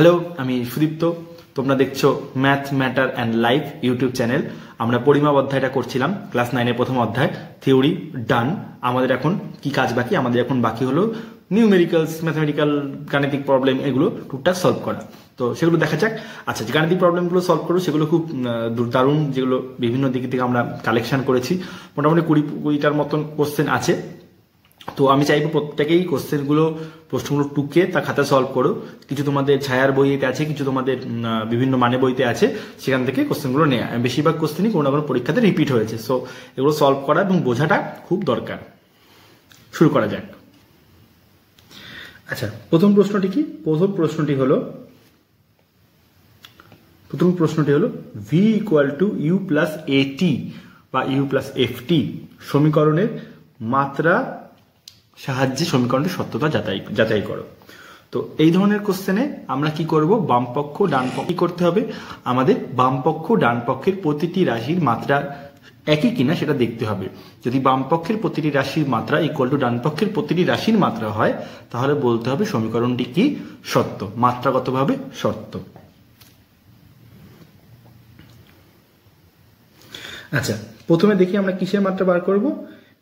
Hello, আমি সুদীপ্ত। তোমরা দেখছো math matter and life YouTube channel. আমরা পরিমাপ অধ্যায়টা করছিলাম, ক্লাস 9-এর প্রথম অধ্যায় থিওরি ডান। আমাদের এখন কি কাজ বাকি? আমাদের এখন বাকি হলো নিউমেরিক্যালস, ম্যাথমেটিক্যাল, গাণিতিক প্রবলেম, এগুলো টুকটাক সলভ করা। তো সেগুলো দেখা যাক। আচ্ছা, যে গাণিতিক প্রবলেমগুলো সলভ করবো সেগুলো খুব দারুণ, যেগুলো বিভিন্ন দিক থেকে আমরা কালেকশন করেছি। মোটামুটি 20-20টার মতন কোশ্চেন আছে। তো আমি চাইবো প্রত্যেকেই প্রশ্নগুলো টুকে তা খাতা সলভ করো। কিছু তোমাদের ছায়ার বইতে আছে, কিছু তোমাদের বিভিন্ন মানে বইতে আছে, সেখান থেকে কোশ্চেনগুলো নেওয়া। বেশিরভাগ কোশ্চেনই কোনো না কোনো পরীক্ষাতে রিপিট হয়েছে। সো এগুলো সলভ করা এবং বোঝাটা খুব দরকার। শুরু করা যাক। আচ্ছা, প্রথম প্রশ্নটি কি? প্রথম প্রশ্নটি হলো V equal to U plus A T বা ইউ প্লাস এফটি সমীকরণের মাত্রা সাহায্যে সমীকরণটির সত্যতা যাচাই করো। তো এই ধরনের কোশ্চেনে আমরা কি করব? বামপক্ষ ডানপক্ষ কি করতে হবে? আমাদের বামপক্ষ ডানপক্ষের প্রতিটি রাশির মাত্রা একই কিনা সেটা দেখতে হবে। যদি বামপক্ষের প্রতিটি রাশির মাত্রা ইকুয়াল টু ডানপক্ষের প্রতিটি রাশির মাত্রা হয়, তাহলে বলতে হবে সমীকরণটি কি সত্য, মাত্রাগতভাবে সত্য। আচ্ছা, প্রথমে দেখি আমরা কিসের মাত্রা বার করব?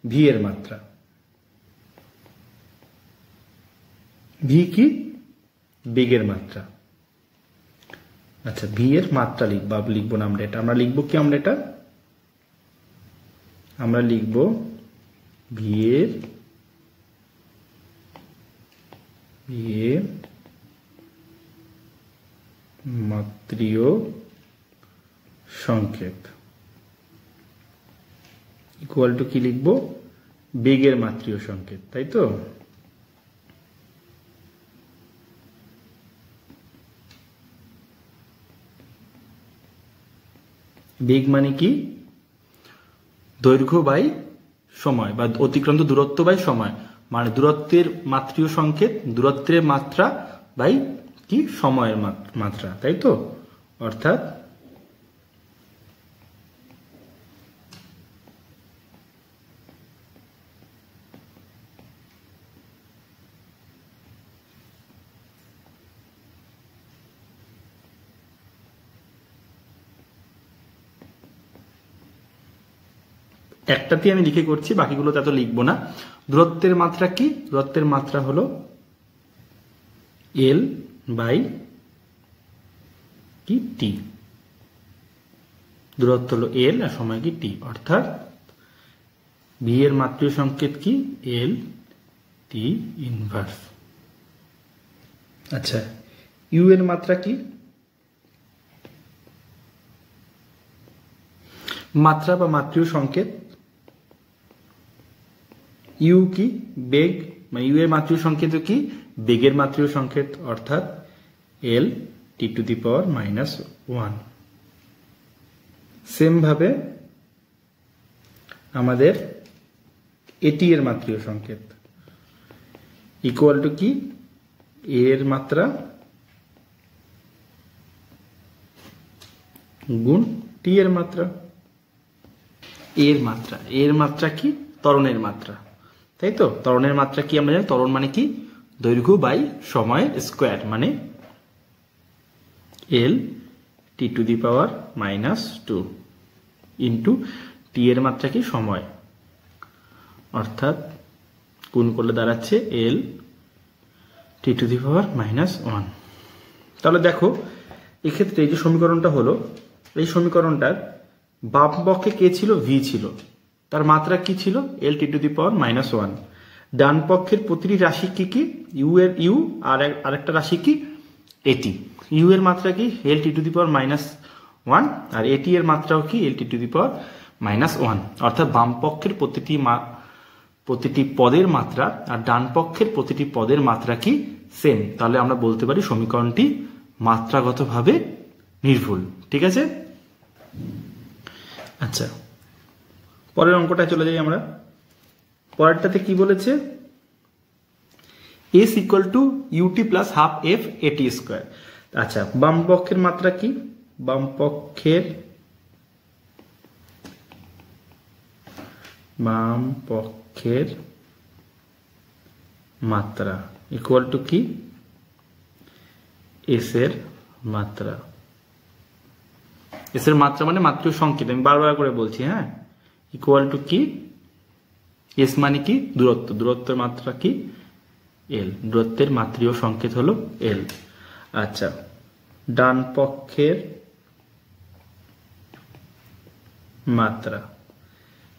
ভি এর মাত্রা। ভি কি? বেগের মাত্রা। আচ্ছা, ভি এর মাত্রা লিখবো না আমরা এটা। আমরা লিখবো কি? আমরা লিখবো ভি এর মাত্রীয় সংকেত ইকুয়াল টু কি লিখবো? বেগের মাত্রীয় সংকেত, তাই তো? বেগ মানে কি? দৈর্ঘ্য বাই সময় বা অতিক্রান্ত দূরত্ব বাই সময়। মানে দূরত্বের মাত্রীয় সংকেত, দূরত্বের মাত্রা বাই কি? সময়ের মাত্রা, তাই তো? অর্থাৎ একটাতেই আমি লিখে করছি, বাকিগুলো এত লিখবো না। দূরত্বের মাত্রা কি? দূরত্বের মাত্রা হলো এল বাই কি? টি। দূরত্ব হলো এল আর সময় কি? টি। অর্থাৎ ভি এর মাত্রীয় সংকেত কি? এল টি ইনভার্স। আচ্ছা, ইউ এর মাত্রা কি? মাত্রা বা মাত্রীয় সংকেত। ইউ কি? বেগ। মানে ইউ এর মাত্রীয় সংকেত কি? বেগের মাত্রীয় সংকেত, অর্থাৎ এল T to the power -1। Same ভাবে আমাদের এটি এর মাত্রীয় সংকেত ইকুয়াল টু কি? এ এর মাত্রা গুণ টি এর মাত্রা। এর মাত্রা কি? ত্বরণের মাত্রা, তাই তো? ত্বরণের মাত্রা কি আমরা জানি? ত্বরণ মানে কি? দৈর্ঘ্য বাই সময়ের স্কোয়ার, মানে এল T to the power -2 into T এর মাত্রা কি? সময়। অর্থাৎ গুণ করলে দাঁড়াচ্ছে এল টি টু দি পাওয়ার -1। তাহলে দেখো, এক্ষেত্রে এই যে সমীকরণটা হলো, এই সমীকরণটার বাম পক্ষে কে ছিল? ভি ছিল। তার মাত্রা কি ছিল? এল টি টু দি পাওয়ার -1। ডান পক্ষের প্রতিটি রাশি কি কি? ইউ এর ইউ আর আরেকটা রাশি কি? এটি। ইউ এর মাত্রা কি? এল টি টু দি পাওয়ার -1 আর এটি এর মাত্রাও কি? এল টি টু দি পাওয়ার -1। অর্থাৎ বাম পক্ষের প্রতিটি পদের মাত্রা আর ডান পক্ষের প্রতিটি পদের মাত্রা কি? সেম। তাহলে আমরা বলতে পারি সমীকরণটি মাত্রাগতভাবে নির্ভুল। ঠিক আছে? আচ্ছা, পরের অঙ্কটায় চলে যাই আমরা। পরেরটাতে কি বলেছে? S equal to u t plus half F a t square. আচ্ছা, বাম পক্ষের মাত্রা কি? বাম পক্ষের মাত্রা ইকুয়াল টু কি? এস এর মাত্রা। এস এর মাত্রা মানে মাত্রিক সংকেত, আমি বারবার করে বলছি, হ্যাঁ। ইকুয়াল টু কি, এস মানে কি দূরত্ব, দূরত্বের মাত্রা কি এল, দূরত্বের মাত্রিক সংকেত হলো এল। আচ্ছা, ডান পক্ষের মাত্রা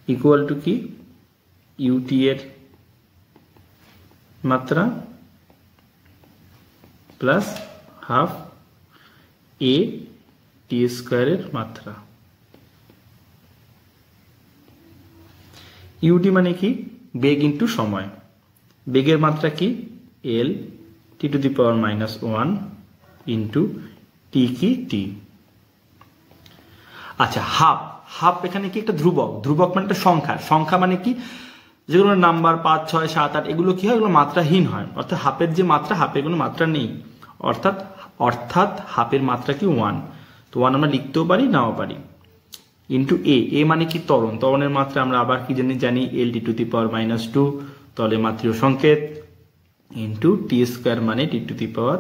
ইকুয়াল টু কি, ইউটি এর মাত্রা প্লাস হাফ এ টি স্কোয়ারের মাত্রা। ইউটি মানে কি, বেগ ইন্টু সময়। বেগের মাত্রা কি, L T to the power -1 into T কি টি। আচ্ছা, হাফ, হাফ এখানে কি একটা ধ্রুবক, ধ্রুবক মানে একটা সংখ্যা, সংখ্যা মানে কি যেগুলো নাম্বার 5, 6, 7, 8 এগুলো কি হয়, এগুলো মাত্রাহীন হয়। অর্থাৎ হাফের যে মাত্রা, হাফের কোনো মাত্রা নেই, অর্থাৎ হাফের মাত্রা কি 1। তো 1 আমরা লিখতেও পারি, নাও পারি। ইন্টু এ মানে কি ত্বরণ, ত্বরণের মাত্রা আমরা আবার কি জানি এল টি টু দি পাওয়ার -2, তাহলে মাত্রিক সংকেত, ইন্টু টি স্কোয়ার মানে টি to the power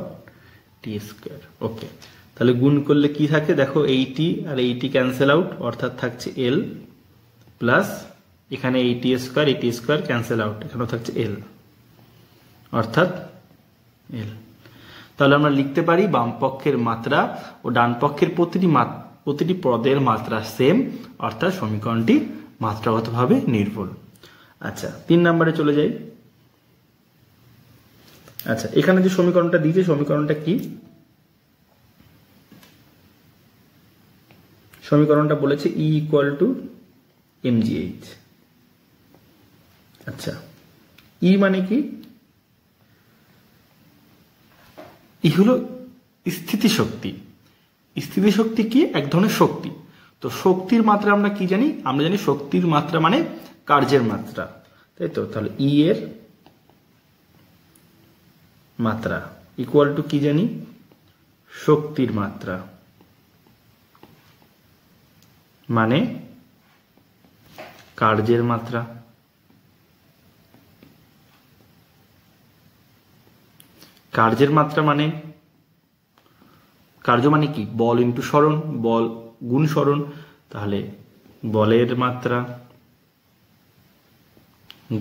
T square. ওকে, তাহলে গুণ করলে কি থাকে দেখো, এইটি আর এইটি ক্যান্সেল আউট, অর্থাৎ থাকছে এল প্লাস এখানে এইটি স্কোয়ার ক্যান্সেল আউট, এখানেও থাকছে এল, অর্থাৎ এল। তাহলে আমরা লিখতে পারি বাম পক্ষের মাত্রা ও ডান পক্ষের প্রতিটি পদের মাত্রা সেম, অর্থাৎ সমীকরণটি মাত্রাগতভাবে নির্ভুল। আচ্ছা, 3 নম্বরে চলে যাই। আচ্ছা, এখানে যে সমীকরণটা দিয়েছে, সমীকরণটা কি, সমীকরণটা বলেছে ই ইকুয়াল টু mgh। আচ্ছা, ই মানে কি, ই হলো স্থিতিশক্তি। স্থিতিশক্তি কি, এক ধরনের শক্তি। তো শক্তির মাত্রা আমরা কি জানি, আমরা জানি শক্তির মাত্রা মানে কার্যের মাত্রা, তাই তো। তাহলে ই এর মাত্রা ইকুয়াল টু কি জানি, শক্তির মাত্রা মানে কার্যের মাত্রা। কার্যের মাত্রা মানে, কার্য মানে কি, বল ইন্টু সরণ, বল গুণ সরণ, তাহলে বলের মাত্রা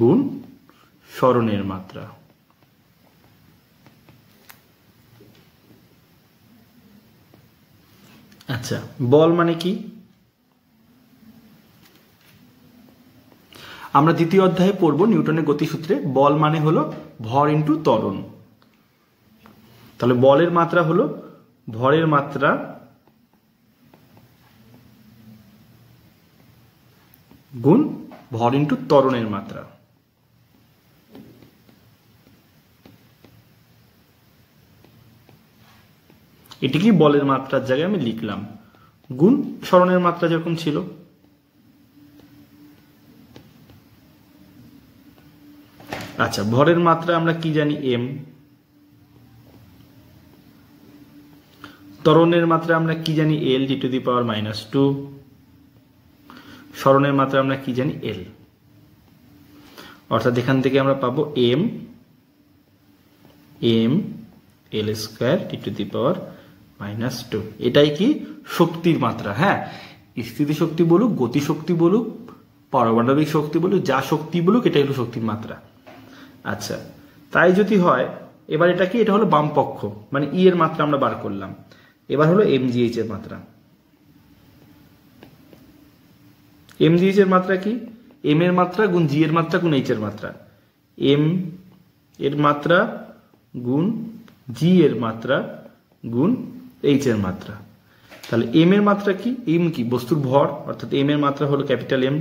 গুণ সরণের মাত্রা। আচ্ছা, বল মানে কি, আমরা দ্বিতীয় অধ্যায়ে পড়ব নিউটনের গতিসূত্রে, বল মানে হলো ভর ইন্টু ত্বরণ। তাহলে বলের মাত্রা হলো ভরের মাত্রা গুণ ভর ইন্টু ত্বরণের মাত্রা। এটি কি বলের মাত্রার জায়গায় আমি লিখলাম, গুণ সরণের মাত্রা যেরকম ছিল। আচ্ছা, ভরের মাত্রা আমরা কি জানি, এম। ত্বরণের মাত্রা আমরা কি জানি, এল টি টু দি পাওয়ার -2। সরণের মাত্রা আমরা কি জানি, এল। অর্থাৎ এখান থেকে আমরা পাবো M L square T to the power -2। এটাই কি শক্তির মাত্রা। হ্যাঁ, স্থিতিশক্তি বলুক, গতিশক্তি বলুক, পারমাণবিক শক্তি বলুক, যা শক্তি বলুক, এটাই হলো শক্তির মাত্রা। আচ্ছা, তাই যদি হয়, এবার এটা কি, এটা হলো বাম পক্ষ, মানে ই এর মাত্রা আমরা বার করলাম। এবার হলো mgh এর মাত্রা। mgh এর মাত্রা কি, m এর মাত্রা গুণ g এর মাত্রা গুণ h এর মাত্রা। m এর মাত্রা গুণ g এর মাত্রা গুণ h এর মাত্রা। তাহলে m এর মাত্রা কি, m কি বস্তুর ভর, অর্থাৎ m এর মাত্রা হলো ক্যাপিটাল M।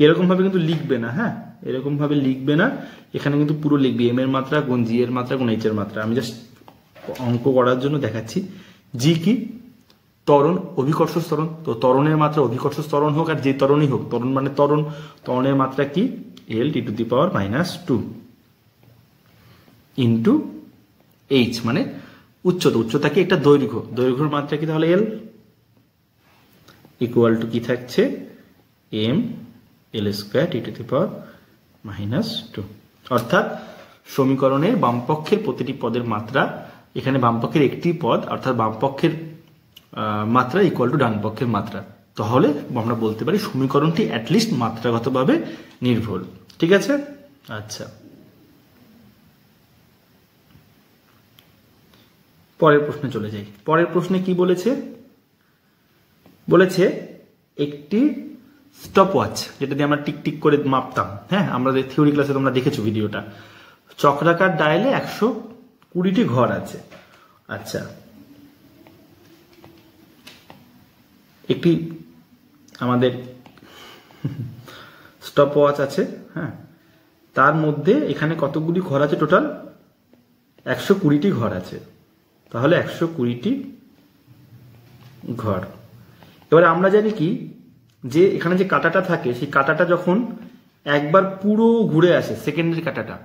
এরকম ভাবে কিন্তু লিখবে না, হ্যাঁ, এরকম ভাবে লিখবে না, এখানে কিন্তু পুরো লিখবে m এর মাত্রা গুণ g এর মাত্রা গুণ h এর মাত্রা। আমি জাস্ট অঙ্ক করার জন্য দেখাচ্ছি। জি কি, ত্বরণ, অভিকর্ষ ত্বরণ। তো ত্বরণের মাত্রা অভিকর্ষ ত্বরণ হোক আর যে ত্বরণই হোক, ত্বরণ মানে ত্বরণ, ত্বরণের মাত্রা কি, L T to the power -2 into H মানে উচ্চতা, উচ্চতা কি একটা দৈর্ঘ্য, দৈর্ঘ্যের মাত্রা কি তাহলে এল ইকুয়াল টু কি থাকছে, M L square T to the power -2। অর্থাৎ সমীকরণের বামপক্ষের প্রতিটি পদের মাত্রা এখানে বামপক্ষের একটি পদ অর্থাৎ বামপক্ষের মাত্রা ইকুয়াল টু ডান পক্ষের মাত্রা, তাহলে আমরা বলতে পারি সমীকরণটি অ্যাটলিস্ট মাত্রাগতভাবে নির্ভুল। ঠিক আছে, আচ্ছা পরের প্রশ্নে চলে যাই। পরের প্রশ্নে কি বলেছে, বলেছে একটি স্টপ ওয়াচ, যেটা দিয়ে আমরা টিক টিক করে মাপতাম, হ্যাঁ আমাদের থিওরি ক্লাসে তোমরা দেখেছো ভিডিওটা, চক্রাকার ডায়ালে 120টি ঘর আছে। আচ্ছা, একটি আমাদের স্টপ ওয়াচ আছে, হ্যাঁ তার মধ্যে এখানে কতগুলি ঘর আছে, টোটাল 120টি ঘর আছে, তাহলে 120টি ঘর। এবারে আমরা জানি কি যে এখানে যে কাঁটাটা থাকে সেই কাঁটাটা যখন একবার পুরো ঘুরে আসে সেকেন্ডের কাঁটাটা,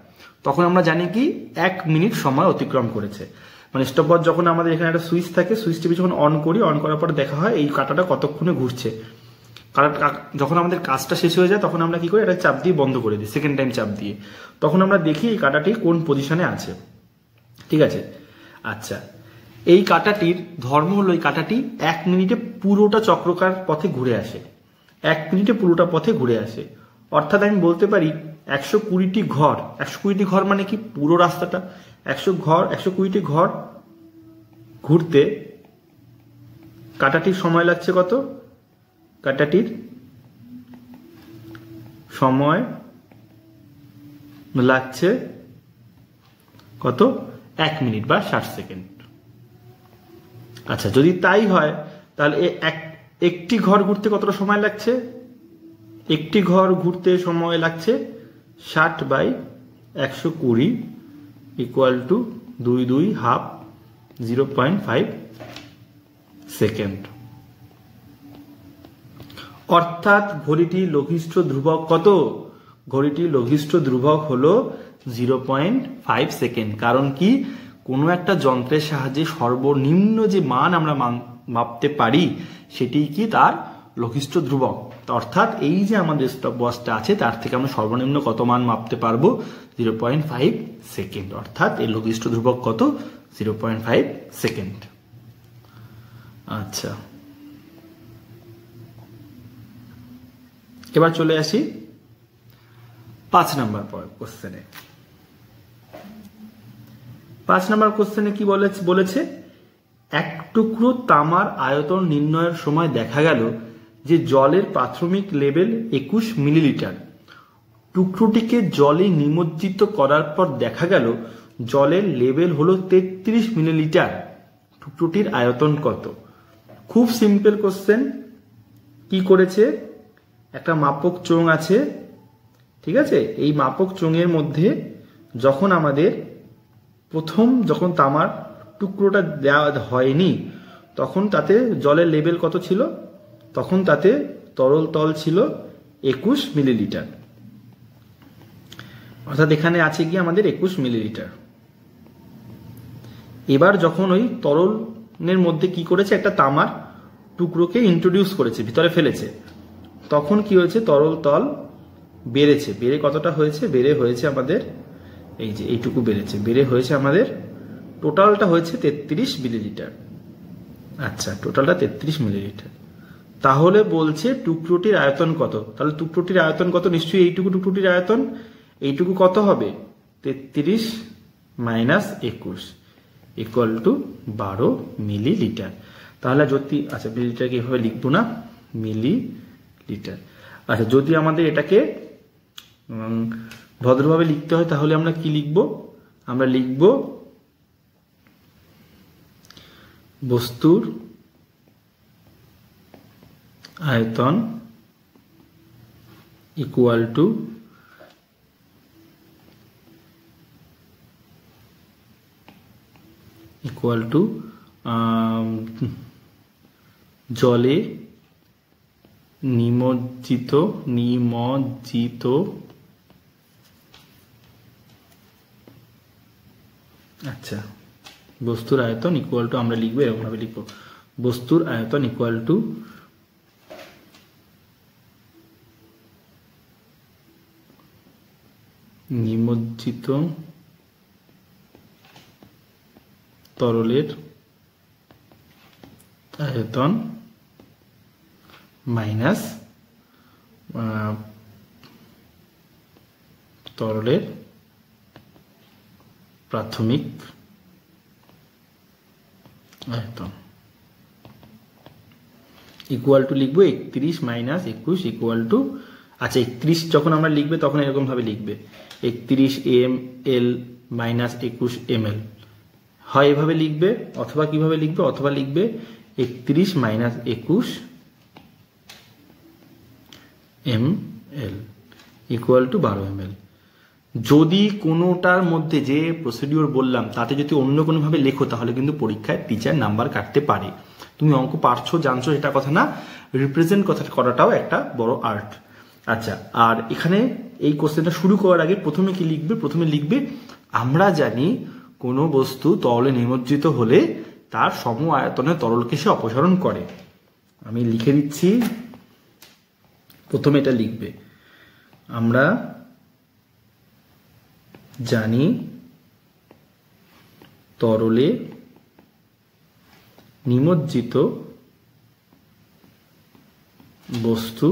তখন আমরা জানি কি 1 মিনিট সময় অতিক্রম করেছে। মানে স্টপওয়াচ যখন আমাদের এখানে একটা সুইচ থাকে, সুইচটি যখন অন করি, অন করার পরে দেখা হয় এই কাঁটাটা কতক্ষণে ঘুরছে। কারণ যখন আমাদের কাজটা শেষ হয়ে যায় তখন আমরা কি করি, এটা চাপ দিয়ে বন্ধ করে দিই, সেকেন্ড টাইম চাপ দিয়ে, তখন আমরা দেখি এই কাঁটাটি কোন পজিশনে আছে। ঠিক আছে, আচ্ছা এই কাঁটাটির ধর্ম হলো এই কাঁটাটি 1 মিনিটে পুরোটা চক্রকার পথে ঘুরে আসে, 1 মিনিটে পুরোটা পথে ঘুরে আসে। অর্থাৎ আমি বলতে পারি 120টি ঘর, 120টি ঘর মানে কি পুরো রাস্তাটা, 120টি ঘর ঘুরতে কাঁটাটির সময় লাগছে কত, কাঁটাটির সময় লাগছে কত, 1 মিনিট বা 60 সেকেন্ড। আচ্ছা যদি তাই হয় তাহলে একটি ঘর ঘুরতে কতটা সময় লাগছে, একটি ঘর ঘুরতে সময় লাগছে 60/120 ইকুয়াল টু 2 হাফ 0.5 সেকেন্ড। অর্থাৎ ঘড়িটির লঘিষ্ঠ ধ্রুবক কত, ঘড়িটির লঘিষ্ঠ ধ্রুবক হলো 0.5 সেকেন্ড। কারণ কি, কোনো একটা যন্ত্রের সাহায্যে সর্বনিম্ন যে মান আমরা মাপতে পারি সেটি কি তার লঘিষ্ঠ ধ্রুবক। অর্থাৎ এই যে আমাদের স্টপওয়াচটা আছে তার থেকে আমরা সর্বনিম্ন কত মান মাপতে পারবো, 0.5 সেকেন্ড। অর্থাৎ এর লঘিষ্ঠ ধ্রুবক কত, 0.5 সেকেন্ড। আচ্ছা এবার চলে আসি 5 নাম্বার কোশ্চেনে। 5 নাম্বার কোশ্চেনে কি বলেছে, এক টুকরো তামার আয়তন নির্ণয়ের সময় দেখা গেল যে জলের প্রাথমিক লেভেল 21 মিলিলিটার। টুকরোটিকে জলে নিমজ্জিত করার পর দেখা গেল জলের লেভেল হলো 33 মিলিলিটার। টুকরোটির আয়তন কত? খুব সিম্পল কোশ্চেন। কি করেছে, একটা মাপক চোঙ আছে, ঠিক আছে, এই মাপক চোঙের মধ্যে যখন আমাদের যখন তামার টুকরোটা দেওয়া হয়নি তখন তাতে জলের লেভেল কত ছিল, তখন তাতে তরল তল ছিল 21 মিলিলিটার। অর্থাৎ এখানে আছে কি আমাদের 21 মিলিলিটার। এবার যখন ওই তরলের মধ্যে কি করেছে, একটা তামার টুকরোকে ইন্ট্রোডিউস করেছে, ভিতরে ফেলেছে, তখন কি হয়েছে, তরল তল বেড়েছে। বেড়ে কতটা হয়েছে, বেড়ে হয়েছে আমাদের এই যে এইটুকু বেড়েছে, বেড়ে হয়েছে আমাদের টোটালটা হয়েছে 33 মিলিলিটার। আচ্ছা টোটালটা 33 মিলিলিটার। তাহলে বলছে টুকরোটির আয়তন কত, তাহলে টুকরোটির আয়তন কত, নিশ্চয়ই এইটুকু টুকরোটির আয়তন, এইটুকু কত হবে, 33 মাইনাস 21 ইকুয়াল টু 12 মিলিলিটার। তাহলে যদি, আচ্ছা মিলিলিটারকে এভাবে লিখবো না, মিলিলিটার। আচ্ছা যদি আমাদের এটাকে ভদ্রভাবে লিখতে হয় তাহলে আমরা কি লিখব, আমরা লিখব বস্তুর আয়তন ইকুয়াল টু জলে নিমজ্জিত আচ্ছা বস্তুর আয়তন ইকুয়াল টু, আমরা লিখবো এরকম ভাবে লিখবো, বস্তুর আয়তন ইকুয়াল টু নিমজ্জিত তরলের আয়তন মাইনাস তরলের প্রাথমিক আয়তন ইকুয়াল টু লিখবো 31 মাইনাস 21 ইকুয়াল টু, আচ্ছা 31 যখন আমরা লিখবে তখন এরকম ভাবে লিখবে 31 ml মাইনাস 21 ml, হয় এভাবে লিখবে অথবা কিভাবে লিখবে, অথবা লিখবে 31 minus 21 ml equal to 12 ml। যদি কোনোটার মধ্যে যে প্রসিডিওর বললাম তাতে যদি অন্য কোনোভাবে লেখো তাহলে কিন্তু পরীক্ষায় টিচার নাম্বার কাটতে পারে। তুমি অঙ্ক পারছো জানছো এটা কথা না, রিপ্রেজেন্ট কথা করাটাও একটা বড় আর্ট। আচ্ছা, আর এখানে এই কোশ্চেনটা শুরু করার আগে প্রথমে কি লিখবে, প্রথমে লিখবে আমরা জানি কোনো বস্তু তরলে নিমজ্জিত হলে তার সম আয়তনের তরলকে সে অপসারণ করে। আমি লিখে দিচ্ছি, প্রথমে এটা লিখবে আমরা জানি তরলে নিমজ্জিত বস্তু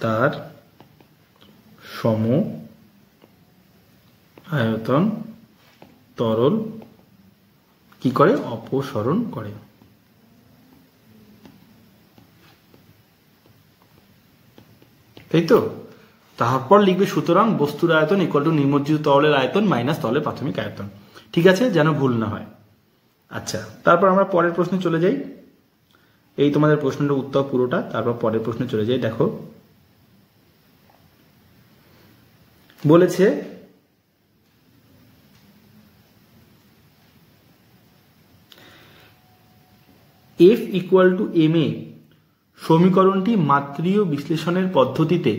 তার সম আয়তন তরল কি করে, অপসারণ করে। তাই তো, তারপর লিখবে সুতরাং বস্তুর আয়তন ইকুয়াল টু নিমজ্জিত তরলের আয়তন মাইনাস তরলের প্রাথমিক আয়তন। ঠিক আছে, যেন ভুল না হয়। আচ্ছা, তারপর আমরা পরের প্রশ্নে চলে যাই। এই তোমাদের প্রশ্নের উত্তর পুরোটা, তারপর পরের প্রশ্নে চলে যাই। দেখো বলেছে F ইকুয়াল টু ma সমীকরণটি মাত্রীয় বিশ্লেষণের পদ্ধতিতে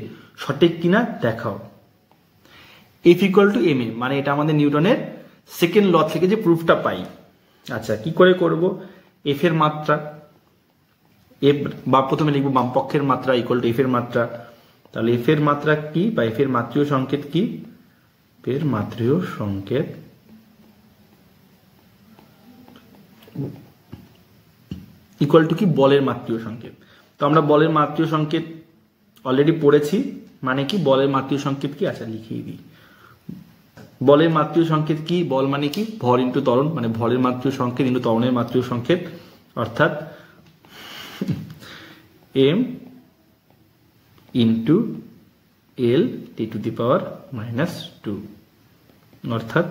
সঠিক কিনা দেখাও। F ইকুয়াল টু ma মানে এটা আমাদের নিউটনের সেকেন্ড ল থেকে যে প্রুফটা পাই। আচ্ছা, কি করে করব, F এর মাত্রা, F বা প্রথমে লিখবো বাম পক্ষের মাত্রা ইকুয়াল টু F এর মাত্রা। তাহলে F এর মাত্রা কি, বা F এর মাত্রীয় সংকেত কি, F এর মাত্রীয় সংকেত ইকুয়াল টু কি, বলের মাত্রীয় সংকেত। তো আমরা বলের মাত্রীয় সংকেত অলরেডি পড়েছি, মানে কি বলের মাত্রীয় সংকেত কি, আচ্ছা লিখিয়ে দিই। বলের মাত্রীয় সংকেত কি, বল মানে কি ভর ইন্টু ত্বরণ, মানে ভরের মাত্রীয় সংকেত ইন্টু ত্বরণের মাত্রীয় সংকেত, অর্থাৎ m into l T to the power minus 2, অর্থাৎ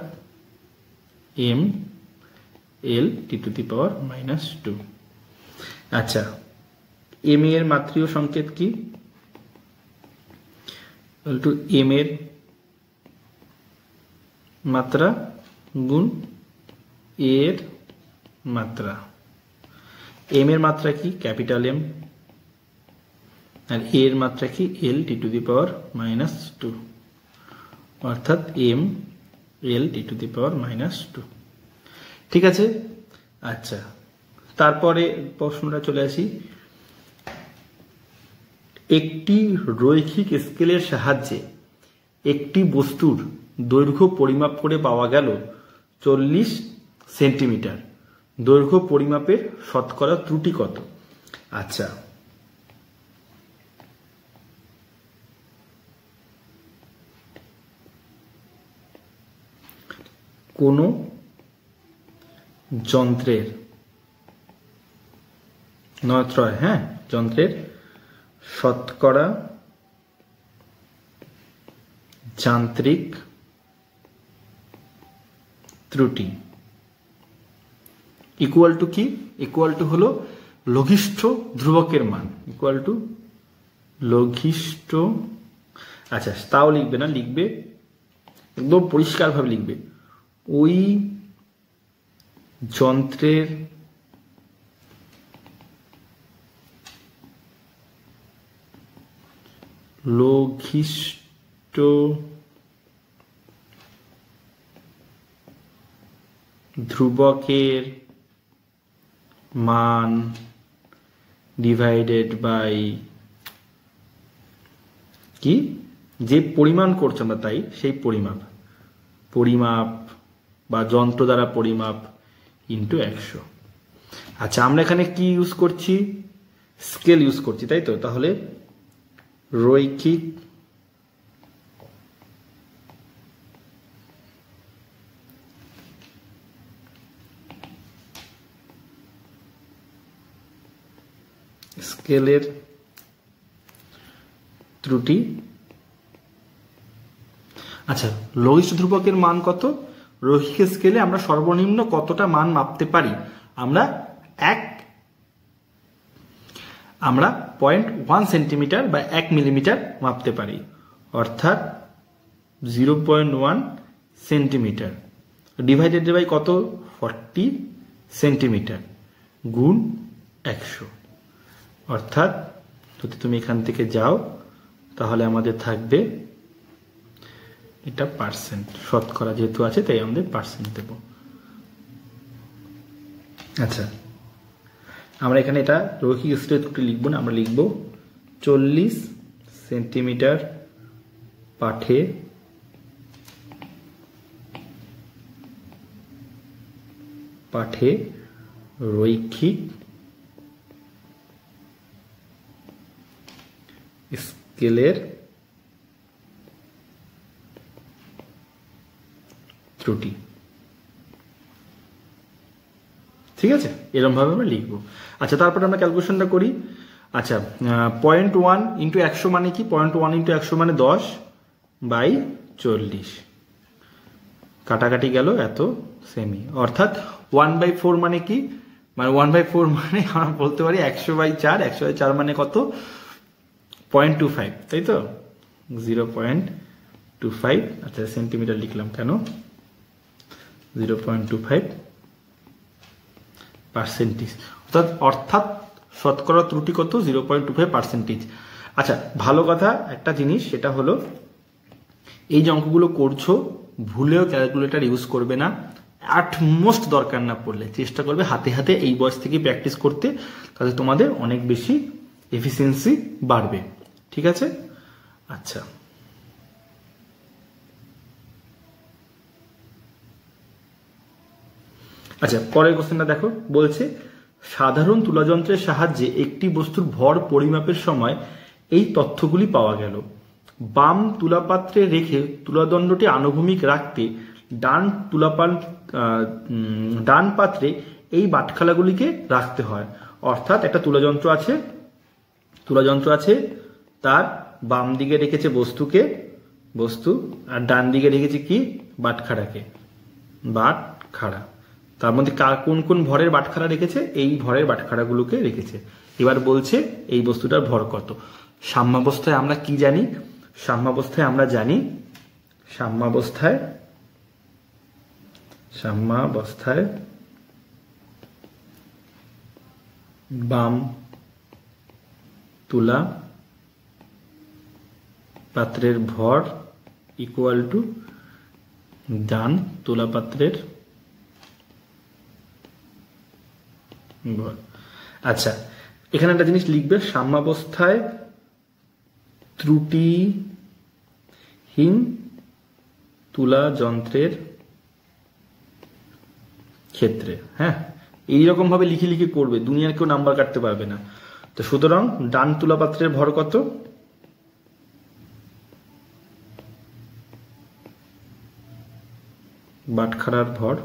m l T to the power minus 2। আচ্ছা, m এর মাত্রীয় সংকেত কি, m এর মাত্রা গুণ a এর মাত্রা। m এর মাত্রা কি, ক্যাপিটাল M, আর a এর মাত্রা কি, l T to the power minus 2, অর্থাৎ m l T to the power minus 2। ঠিক আছে। আচ্ছা, তারপরে প্রশ্নটা চলে আসি। একটি রৈখিক স্কেলের সাহায্যে একটি বস্তুর দৈর্ঘ্য পরিমাপ করে পাওয়া গেল 40 সেন্টিমিটার, দৈর্ঘ্য পরিমাপের শতকরা ত্রুটি কত। আচ্ছা, কোন যন্ত্রের নয়ত্রয়, হ্যাঁ যন্ত্রের শতকরা যান্ত্রিক ত্রুটি ইকুয়াল টু কি, ইকুয়াল টু হলো লঘিষ্ঠ ধ্রুবকের মান, ইকুয়াল টু লঘিষ্ঠ, আচ্ছা তাও লিখবে না, লিখবে একদম পরিষ্কারভাবে লিখবে ওই যন্ত্রের লঘিষ্ঠ ধ্রুবকের মান ডিভাইডেড বাই কি, যে পরিমাণ করছে আমরা তাই সেই পরিমাপ বা যন্ত্র দ্বারা পরিমাপ ইন্টু 100। আচ্ছা, আমরা এখানে কি ইউজ করছি? স্কেল ইউজ করছি, তাই তো? তাহলে রৈখিক স্কেলের ত্রুটি। আচ্ছা, লঘিষ্ঠ ধ্রুবকের মান কত? রৈখিক স্কেলে আমরা সর্বনিম্ন কতটা মান মাপতে পারি? আমরা 0.1 সেন্টিমিটার বা 1 মিলিমিটার মাপতে পারি, অর্থাৎ 0.1 সেন্টিমিটার ডিভাইডেড বাই কত? 40 সেন্টিমিটার গুণ 100। অর্থাৎ যদি তুমি এখান থেকে যাও তাহলে আমাদের থাকবে, এটা পার্সেন্ট, শতকরা যেহেতু আছে তাই আমাদের পার্সেন্ট দেব। আচ্ছা, আমরা এখানে এটা রৈখিক স্কেলের ত্রুটি লিখব না, আমরা লিখব 40 সেন্টিমিটার পাঠে রৈখিক স্কেলের ত্রুটি। ঠিক আছে, এরকম ভাবে আমরা লিখবো। আচ্ছা, তারপরে আমরা ক্যালকুলেশনটা করি। আচ্ছা, 0.1 ইন্টু 100 মানে কি? 0.1 ইন্টু 100 মানে 10/40। কাটাকাটি গেল, এত সেমি। অর্থাৎ 1/4 মানে কি? মানে 1/4 মানে আমরা বলতে পারি 100/4। 100/4 মানে কত? 0.25, তাই তো? 0.25। আচ্ছা, সেন্টিমিটার লিখলাম কেন? 0.25 পার্সেন্টেজ। অর্থাৎ শতকরা ত্রুটি কত? 0.25%। আচ্ছা, ভালো কথা একটা জিনিস, সেটা হলো এই যে অঙ্কগুলো করছো ভুলেও ক্যালকুলেটর ইউজ করবে না। অ্যাটমোস্ট দরকার না পড়লে চেষ্টা করবে হাতে হাতে এই বয়স থেকে প্র্যাকটিস করতে, তাহলে তোমাদের অনেক বেশি এফিসিয়েন্সি বাড়বে। ঠিক আছে? আচ্ছা, আচ্ছা, পরের কোশ্চেনটা দেখো। বলছে সাধারণ তুলাযন্ত্রের সাহায্যে একটি বস্তুর ভর পরিমাপের সময় এই তথ্যগুলি পাওয়া গেল। বাম তুলাপাত্রে রেখে তুলাদণ্ডটি আনুভূমিক রাখতে ডান পাত্রে এই বাটখালাগুলিকে রাখতে হয়। অর্থাৎ একটা তুলাযন্ত্র আছে, তার বাম দিকে রেখেছে বস্তু, আর ডান দিকে রেখেছে কি? বাটখারা। তার মধ্যে কোন কোন ভরের বাটখারা রেখেছে? এই ভরের বাটখারাগুলোকে রেখেছে। এবার বলছে এই বস্তুটার ভর কত। সাম্যাবস্থায় আমরা কি জানি? সাম্যাবস্থায় বাম তুলা পাত্রের ভর ইকুয়াল টু ডান তুলা পাত্রের ভর। আচ্ছা, এখানে একটা জিনিস লিখবে, সাম্যাবস্থায় ত্রুটিহীন তুলা যন্ত্রের ক্ষেত্রে। হ্যাঁ, এইরকম ভাবে লিখে করবে, দুনিয়ার কেউ নাম্বার কাটতে পারবে না। তো সুতরাং ডান তুলা পাত্রের ভর কত? বাটখারার ভর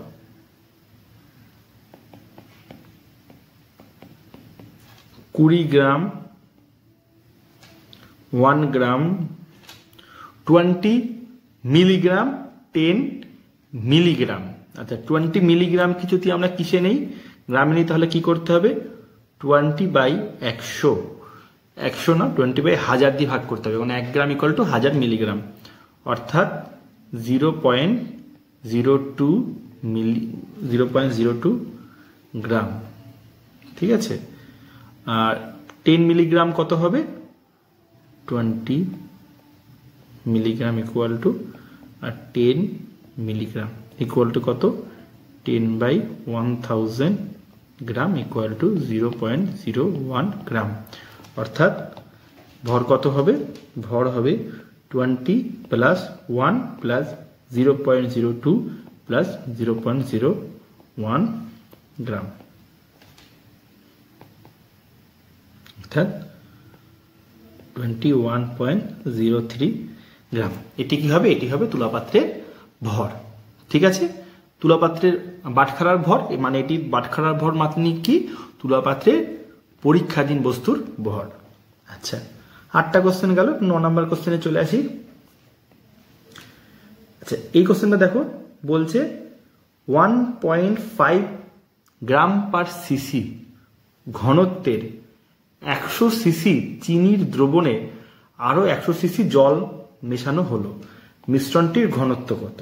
20 গ্রাম, 1 গ্রাম, 20 মিলিগ্রাম, 10 মিলিগ্রাম। আচ্ছা, 20 মিলিগ্রাম কি যদি আমরা কিসে নেই? গ্রামে নেই, তাহলে কি করতে হবে? 20/100, 100 না, 20/1000 দিয়ে ভাগ করতে হবে, মানে 1 গ্রাম ইকুয়াল টু 1000 মিলিগ্রাম, অর্থাৎ 0.02 গ্রাম। ঠিক আছে? আর 10 মিলিগ্রাম কত হবে? 20 মিলিগ্রাম ইকুয়াল টু, আর 10 মিলিগ্রাম ইকুয়াল টু কত? 10/1000 গ্রাম ইকুয়াল টু 0.01 গ্রাম। অর্থাৎ ভর কত হবে? ভর হবে 20 + 1 + 0.02 প্লাস 0.01 গ্রাম, অর্থাৎ 21.03 গ্রাম। এটি কি হবে? এটি হবে তুলাপাত্রের ভর। ঠিক আছে, তুলাপাত্রের বাটখারার ভর, মানে এটি বাটখারার ভর মানে কি? তুলাপাত্রের পরীক্ষাধীন বস্তুর ভর। আচ্ছা, 8টা কোশ্চেন গেল। 9 নম্বর কোশ্চেনে চলে আসি। আচ্ছা, এই কোশ্চেনটা দেখো, বলছে 1.5 গ্রাম পার সিসি ঘনত্বের 100 সিসি চিনির দ্রবণে আরো 100 সিসি জল মেশানো হলো, মিশ্রণটির ঘনত্ব কত?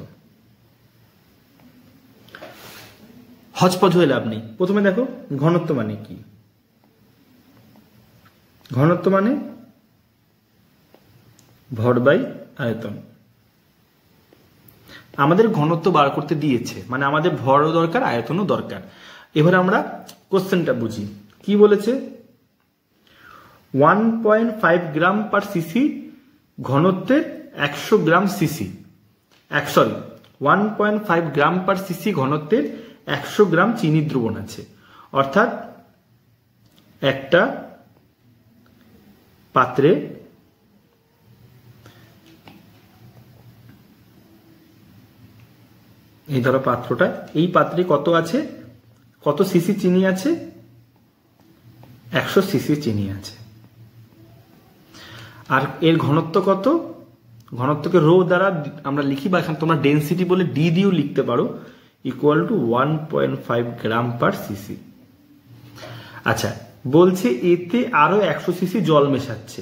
হজপজ হয়ে লাভ নেই। প্রথমে দেখো ঘনত্ব মানে কি। ঘনত্ব মানে ভর বাই আয়তন। আমাদের ঘনত্ব বার করতে দিয়েছে, মানে আমাদের ভরও দরকার, আয়তনও দরকার। এবার আমরা কোশ্চেনটা বুঝি। কি বলেছে? 1.5 গ্রাম পার সিসি ঘনত্বের 100 গ্রাম সিসি, 1.5 গ্রাম পার সিসি ঘনত্বের 100 গ্রাম চিনির দ্রবণ আছে। অর্থাৎ একটা পাত্রে এই ধরো পাত্রটা, এই পাত্রে কত আছে? কত সিসি চিনি আছে? 100 সিসি চিনি আছে। আর এর ঘনত্ব কত? ঘনত্বকে রো দ্বারা আমরা লিখি, বা এখানে তোমরা ডেন্সিটি বলে ডি দিয়েও লিখতে পারো, equal to 1.5 gram per CC. আচ্ছা, বলছে এতে আরো 100 সিসি জল মেশাচ্ছে,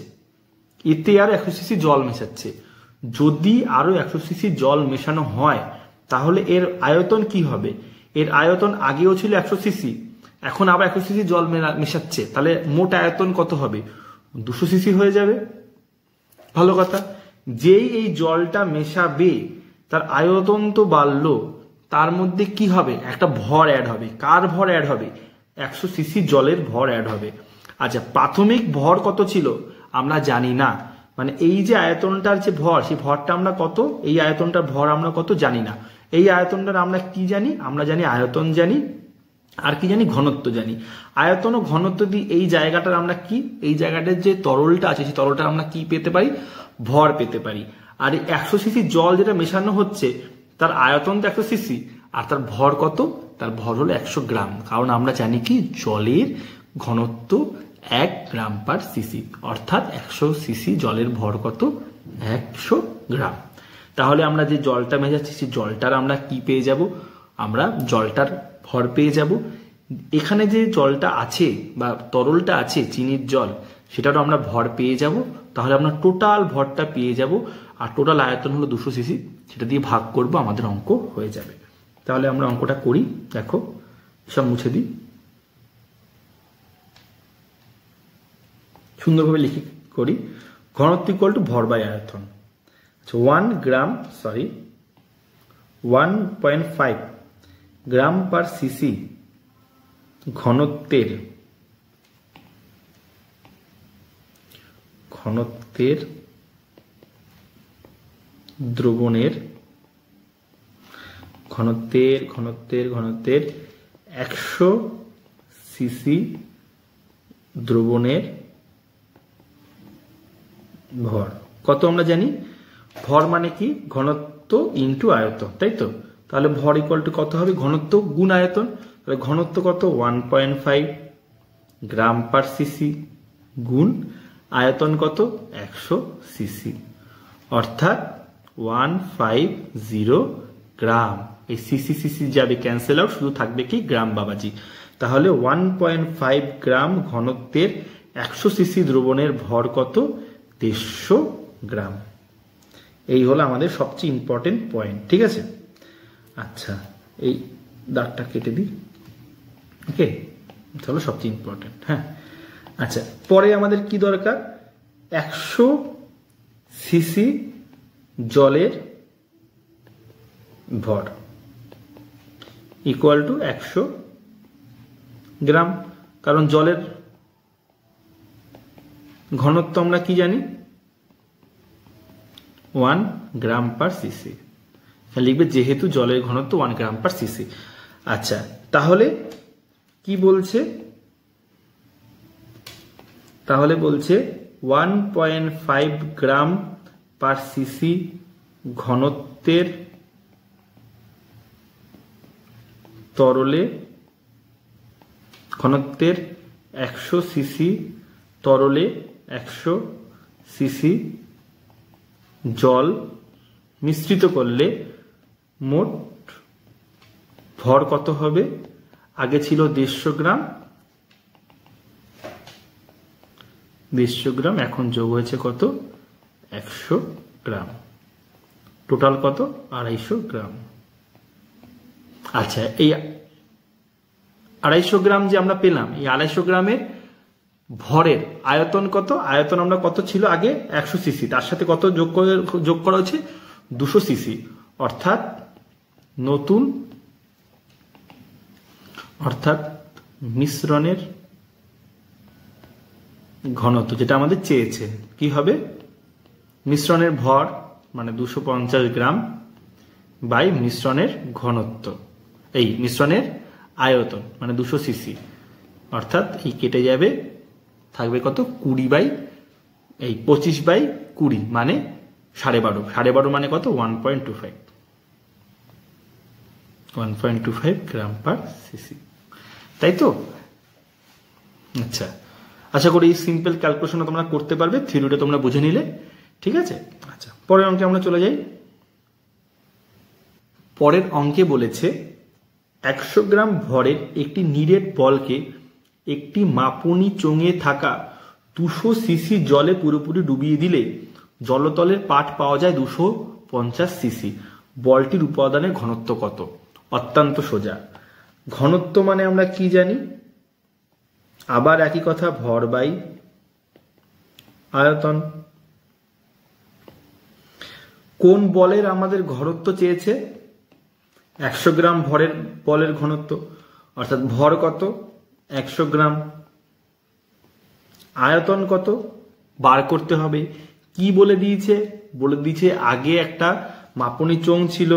এতে আরো 100 সিসি জল মেশাচ্ছে। যদি আরো 100 সিসি জল মেশানো হয় তাহলে এর আয়তন কি হবে? এর আয়তন আগেও ছিল 100 সিসি, এখন আবার 100 সিসি জল মেশাচ্ছে, তাহলে মোট আয়তন কত হবে? 200 সিসি হয়ে যাবে। ভালো কথা। যেই এই জলটা মেশাবে তার আয়তন তো বাড়লো, তার মধ্যে কি হবে? একটা ভর অ্যাড হবে। কার ভর অ্যাড হবে? 100 সিসি জলের ভর অ্যাড হবে। আচ্ছা, প্রাথমিক ভর কত ছিল আমরা জানি না, মানে এই যে আয়তনটার যে ভর, সেই ভরটা আমরা কত, এই আয়তনটার ভর আমরা কত জানি না। এই আয়তনটার আমরা কি জানি? আমরা জানি আয়তন জানি, আর কি জানি? ঘনত্ব জানি। আয়তন ও ঘনত্ব দিয়ে এই জায়গাটার আমরা কি, এই জায়গাটার যে তরলটা আছে সেই তরলটার আমরা কি পেতে পারি? ভর পেতে পারি। আর এই 100 সিসি জল যেটা মেশানো হচ্ছে তার আয়তন তো 100 সিসি, আর তার ভর কত? তার ভর হলো 100 গ্রাম। কারণ আমরা জানি কি, জলের ঘনত্ব 1 গ্রাম পার সিসি, অর্থাৎ 100 সিসি জলের ভর কত? 100 গ্রাম। তাহলে আমরা যে জলটা মেশাচ্ছি সেই জলটার আমরা কি পেয়ে যাব? আমরা জলটার ভর পেয়ে যাব। এখানে যে জলটা আছে বা তরলটা আছে চিনির জল, সেটারও আমরা ভর পেয়ে যাব। তাহলে আমরা টোটাল ভরটা পেয়ে যাব, আর টোটাল আয়তন হলো 200 সিসি, সেটা দিয়ে ভাগ করব, আমাদের অঙ্ক হয়ে যাবে। তাহলে আমরা অঙ্কটা করি। দেখো, সব মুছে দিই, সুন্দরভাবে লিখি করি। ঘনত্ব ইকুয়াল টু ভর বাই আয়তন। 1.5 গ্রাম পার সিসি ঘনত্বের দ্রবণের ঘনত্বের 100 সিসি দ্রবণের ভর কত আমরা জানি? ভর মানে কি? ঘনত্ব ইন্টু আয়তন, তাই তো? তাহলে ভর ইকুয়াল টু কত হবে? ঘনত্ব গুণ আয়তন। তাহলে ঘনত্ব কত? 1.5 গ্রাম পার সিসি গুণ আয়তন কত? 100 সিসি, অর্থাৎ 150 গ্রাম। এই সিসি সিসি যাবে ক্যান্সেল আউট, শুধু থাকবে কি? গ্রাম বাবাজি। তাহলে 1.5 গ্রাম ঘনত্বের 100 সিসি দ্রবণের ভর কত? 150 গ্রাম। এই হলো আমাদের সবচেয়ে ইম্পর্টেন্ট পয়েন্ট। ঠিক আছে, আচ্ছা এই দাগটা কেটে দিই। ওকে, চলো সবচেয়ে ইম্পর্টেন্ট। হ্যাঁ, আচ্ছা পরে আমাদের কি দরকার? 100 সিসি জলের ভর ইকুয়াল টু 100 গ্রাম। কারণ জলের ঘনত্ব আমরা কি জানি? 1 গ্রাম পার সিসি। লিখবে যেহেতু জলের ঘনত্ব 1 গ্রাম পার সিসি। আচ্ছা, তাহলে কি বলছে? তাহলে বলছে 1.5 গ্রাম পার সিসি ঘনত্বের তরলে, ঘনত্বের 100 সিসি তরলে 100 সিসি জল মিশ্রিত করলে মোট ভর কত হবে? আগে ছিল 150 গ্রাম, 150 গ্রাম, এখন যোগ হয়েছে কত? 100 গ্রাম। টোটাল কত? 250 গ্রাম। আচ্ছা, এই 250 গ্রাম যে আমরা পেলাম, এই 250 গ্রামের ভরের আয়তন কত? আয়তন আমরা কত ছিল আগে? 100 সিসি, তার সাথে কত যোগ করা হচ্ছে? 200 সিসি। অর্থাৎ নতুন, অর্থাৎ মিশ্রণের ঘনত্ব যেটা আমাদের চেয়েছে কি হবে? মিশ্রণের ভর মানে 250 গ্রাম বাই মিশ্রণের ঘনত্ব, এই মিশ্রণের আয়তন মানে 200 সিসি, অর্থাৎ এই কেটে যাবে, থাকবে কত? 25/20 মানে 12.5 মানে কত? 1.25 গ্রাম পার সিসি, তাই তো? আচ্ছা, আশা করি এই সিম্পল ক্যালকুলেশনটা তোমরা করতে পারবে, থিওরিটা তোমরা বুঝে নিলে, ঠিক আছে? আচ্ছা, পরের অঙ্কে আমরা চলে যাই। পরের অঙ্কে বলেছে 100 গ্রাম ভরের একটি নিরেট বলকে একটি মাপনী চোঙে থাকা 200 সিসি জলে পুরোপুরি ডুবিয়ে দিলে জলতলের পাঠ পাওয়া যায় 250 সিসি। বলটির উপাদানের ঘনত্ব কত? অত্যন্ত সোজা। ঘনত্ব মানে আমরা কি জানি? আবার একই কথা, ভর বাই আয়তন। কোন বলের আমাদের ঘনত্ব চেয়েছে? 100 গ্রাম ভরের বলের ঘনত্ব, অর্থাৎ ভর কত? 100 গ্রাম। আয়তন কত? বার করতে হবে। কি বলে দিয়েছে? বলে দিয়েছে আগে একটা মাপনী চোঙ ছিল,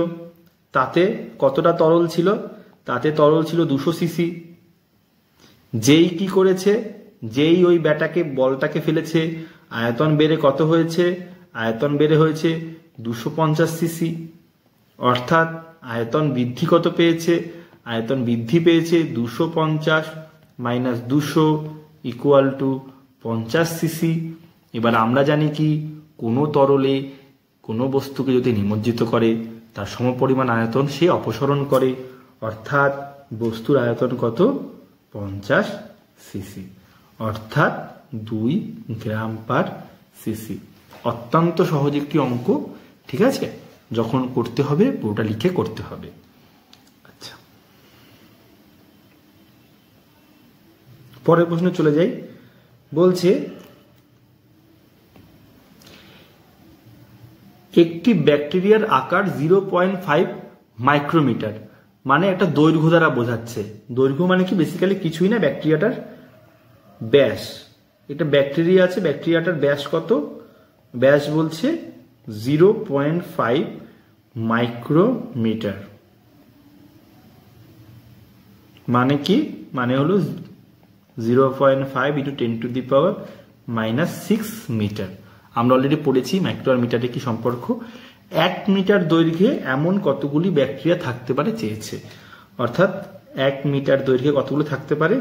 তাতে কতটা তরল ছিল? তাতে তরল ছিল 200 সিসি। যেই কি করেছে? যেই ওই বলটাকে ফেলেছে, আয়তন বেড়ে কত হয়েছে? আয়তন বেড়ে হয়েছে 250 সিসি। অর্থাৎ আয়তন বৃদ্ধি কত পেয়েছে? আয়তন বৃদ্ধি পেয়েছে 250 মাইনাস 200 ইকুয়াল টু 50 সিসি। এবার আমরা জানি কি, কোনো তরলে কোনো বস্তুকে যদি নিমজ্জিত করে তার সমপরিমাণ আয়তন সে অপসরণ করে, অর্থাৎ বস্তুর আয়তন কত? 50 সিসি, অর্থাৎ 2 গ্রাম পার সিসি। অত্যন্ত সহজ একটি অঙ্ক, ঠিক আছে? যখন করতে হবে পুরোটা লিখে করতে হবে। আচ্ছা, পরের প্রশ্নে চলে যাই। বলছে একটি ব্যাকটেরিয়ার আকার 0.5 মাইক্রোমিটার, মানে একটা দৈর্ঘ্য দ্বারা বোঝাচ্ছে। দৈর্ঘ্য মানে কি? বেসিক্যালি কিছুই না, ব্যাকটেরিয়াটার ব্যাস। এটা ব্যাকটেরিয়া আছে, ব্যাকটেরিয়াটার ব্যাস কত? ব্যাস বলছে 0.5 মাইক্রোমিটার। মানে কি? মানে হলো 0.5 × 10⁻⁻6 মিটার। আমরা অলরেডি পড়েছি মাইক্রো আর মিটারে কি সম্পর্ক। 1 মিটার দৈর্ঘ্যে এমন কতগুলি ব্যাকটেরিয়া থাকতে পারে চেয়েছে। অর্থাৎ 1 মিটার দৈর্ঘ্যে কতগুলো থাকতে পারে?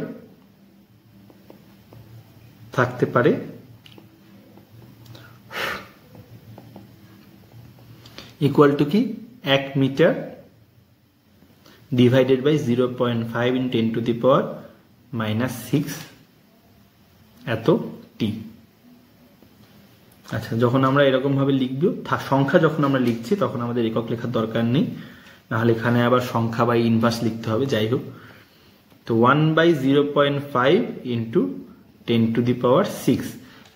থাকতে পারে ইকুয়াল টু কি? 1 মিটার ডিভাইডেড বাই 0.5 × 10⁻⁻6 এত টি। আচ্ছা, যখন আমরা এরকম ভাবে লিখব, সংখ্যা যখন আমরা লিখছি তখন আমাদের একক লেখার দরকার নেই, নাহলে এখানে আবার সংখ্যা বাই ইনভার্স লিখতে হবে। যাই হোক, তো 1/0.5 × 10⁻6,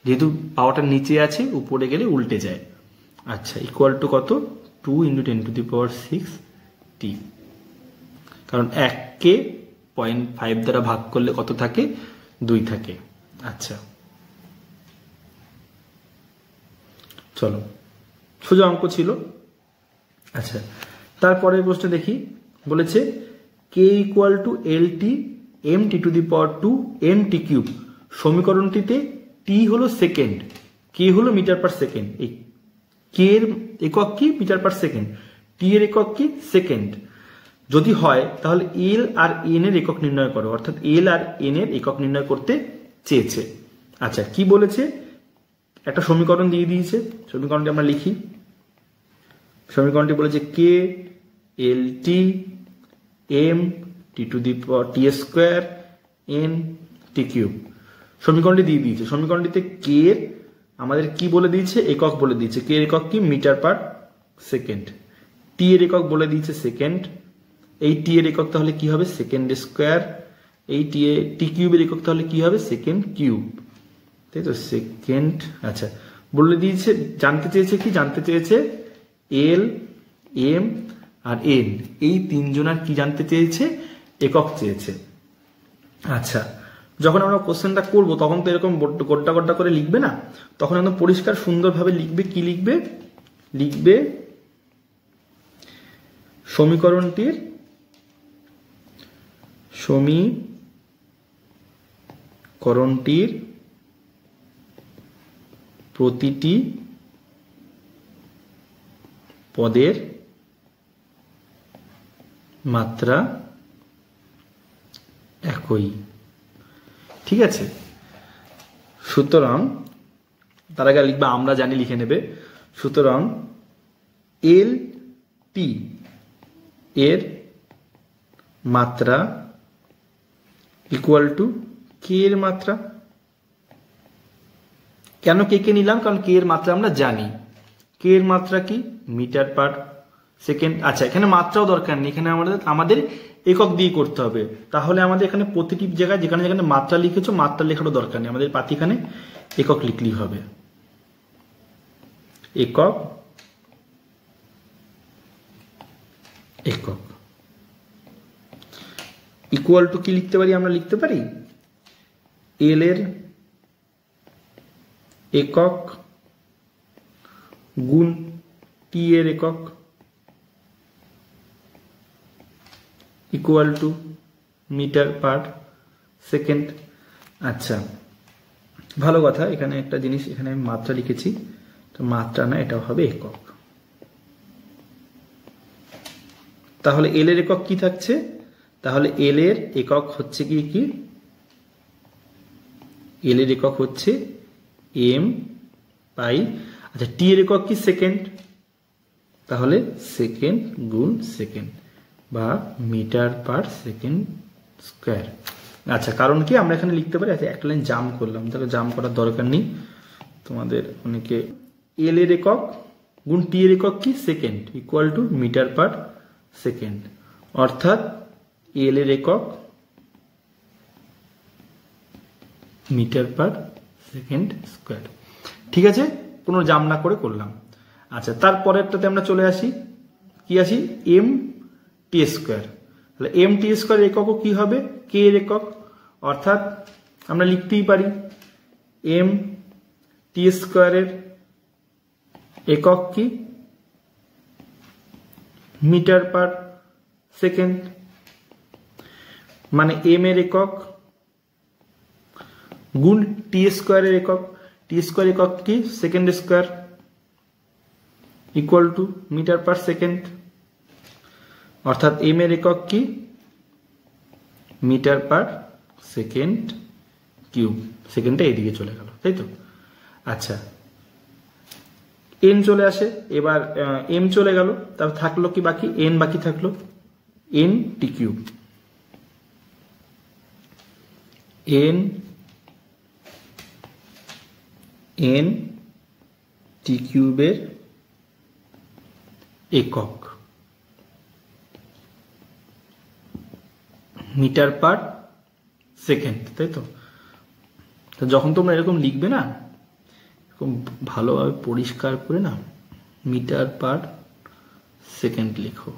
যেহেতু পাওয়ারটা নিচে আছে উপরে গেলে উল্টে যায়। আচ্ছা, ইকুয়াল টু কত? 2 × 10⁻6 টি। কারণ 1কে 0.5 দ্বারা ভাগ করলে কত থাকে? 2 থাকে। আচ্ছা, চলো, সোজা অঙ্ক ছিল। আচ্ছা, তারপরের প্রশ্নে দেখি, বলেছে K equal to L T M T to the power 2 M T cube. সমীকরণটিতে টি হলো সেকেন্ড, কে হলো মিটার পার সেকেন্ড। এই কে এর একক কি? Metre per second. টি এর একক কি? সেকেন্ড। যদি হয় তাহলে এল আর এন এর একক নির্ণয় করো, অর্থাৎ এল আর এন এর একক নির্ণয় করতে চেয়েছে। আচ্ছা, কি বলেছে? একটা সমীকরণ দিয়ে দিয়েছে, সমীকরণটি আমরা লিখি। সমীকরণটি বলেছে K L T M T to the power T square N T cube. সমীকরণটি দিয়ে দিয়েছে। সমীকরণটিতে কে এর আমাদের কি বলে দিয়েছে? একক বলে দিয়েছে। কে এর একক কি? Metre per second. টি এর একক বলে দিয়েছে সেকেন্ড। এই টি এর একক তাহলে কি হবে? Second square. এই টি কিউবের একক তাহলে কি হবে? সেকেন্ড কিউব, তাই তো, সেকেন্ড। আচ্ছা, বলে দিয়েছে, জানতে চেয়েছে কি? জানতে চেয়েছে এল, এম আর এন, এই তিনজনের কি জানতে চেয়েছে? একক চেয়েছে। আচ্ছা, যখন আমরা কোশ্চেনটা করবো তখন তো এরকম গোড্ডা গোড্ডা করে লিখবে না, তখন একদম পরিষ্কার সুন্দরভাবে লিখবে। কি লিখবে? লিখবে সমীকরণটির প্রতিটি পদের মাত্রা একই। ঠিক আছে, সুতরাং তার আগে লিখবে আমরা জানি, লিখে নেবে। সুতরাং এল টি এর মাত্রা ইকুয়াল টু কে এর মাত্রা। কেন কে কে নিলাম? কারণ কে এর মাত্রা আমরা জানি। কে এর মাত্রা কি? Metre per second. আচ্ছা, এখানে মাত্রাও দরকার নেই, এখানে আমাদের একক দিয়ে করতে হবে। তাহলে আমাদের এখানে প্রতিটি জায়গায় যেখানে যেখানে মাত্রা লিখেছো, মাত্রা লেখারও দরকার নেই, আমাদের পাতিখানে একক লিখলেই হবে। একক একক ইকুয়াল টু কি লিখতে পারি? আমরা লিখতে পারি এল এর একক গুণ টি এর একক equal to metre per second. আচ্ছা, ভালো কথা, এখানে একটা জিনিস, এখানে আমি মাত্রা লিখেছি, তো মাত্রা না, এটাও হবে একক। তাহলে এল এর একক কি থাকছে? তাহলে এল এর একক হচ্ছে কি? এল এর একক হচ্ছে এম পাই। আচ্ছা, টি এর একক কি? সেকেন্ড। তাহলে সেকেন্ড গুণ সেকেন্ড বা মিটার পার সেকেন্ড স্কোয়ার। আচ্ছা, কারণ কি আমরা এখানে লিখতে পারি। আচ্ছা, একটা লাইন জাম করলাম, তাহলে জাম করার দরকার নেই তোমাদের অনেকে। এল এর একক গুণ টি এর একক কি? Second, equal to metre per second, অর্থাৎ এল এর একক মিটার পার সেকেন্ড স্কোয়ার। ঠিক আছে, কোনো জাম না করে করলাম। আচ্ছা, তারপরেরটাতে আমরা চলে আসি। কি আসি? M T square. তাহলে এম টি স্কোয়ার এককও কি হবে? কে এর একক, অর্থাৎ আমরা লিখতেই পারি এম টি স্কোয়ারের একক কি? Metre per second. মানে এম এর একক গুণ টি স্কোয়ারের একক। টি স্কোয়ার একক কি? Second square, equal to metre per second, অর্থাৎ এম এর একক কি? Metre per second cube. সেকেন্ডটা এদিকে চলে গেল, তাই তো। আচ্ছা, এন চলে আসে, এবার এম চলে গেল, তারপর থাকলো কি বাকি? এন বাকি থাকলো, N T cube. N T কিউবের একক মিটার পার সেকেন্ড, তাই তো। যখন তোমরা এরকম লিখবে না, এরকম ভালোভাবে পরিষ্কার করে না, মিটার পার সেকেন্ড লিখো।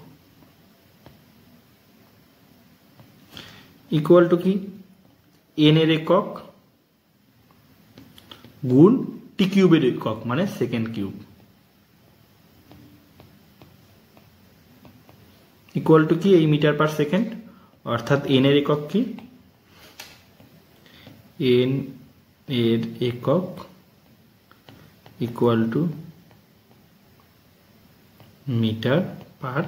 ইকুয়াল টু কি? এন এর একক গুণ টি কিউবের একক, মানে সেকেন্ড কিউব। ইকুয়াল টু কি এই মিটার পার সেকেন্ড, অর্থাৎ এন এর একক কি, এন এর একক equal to metre per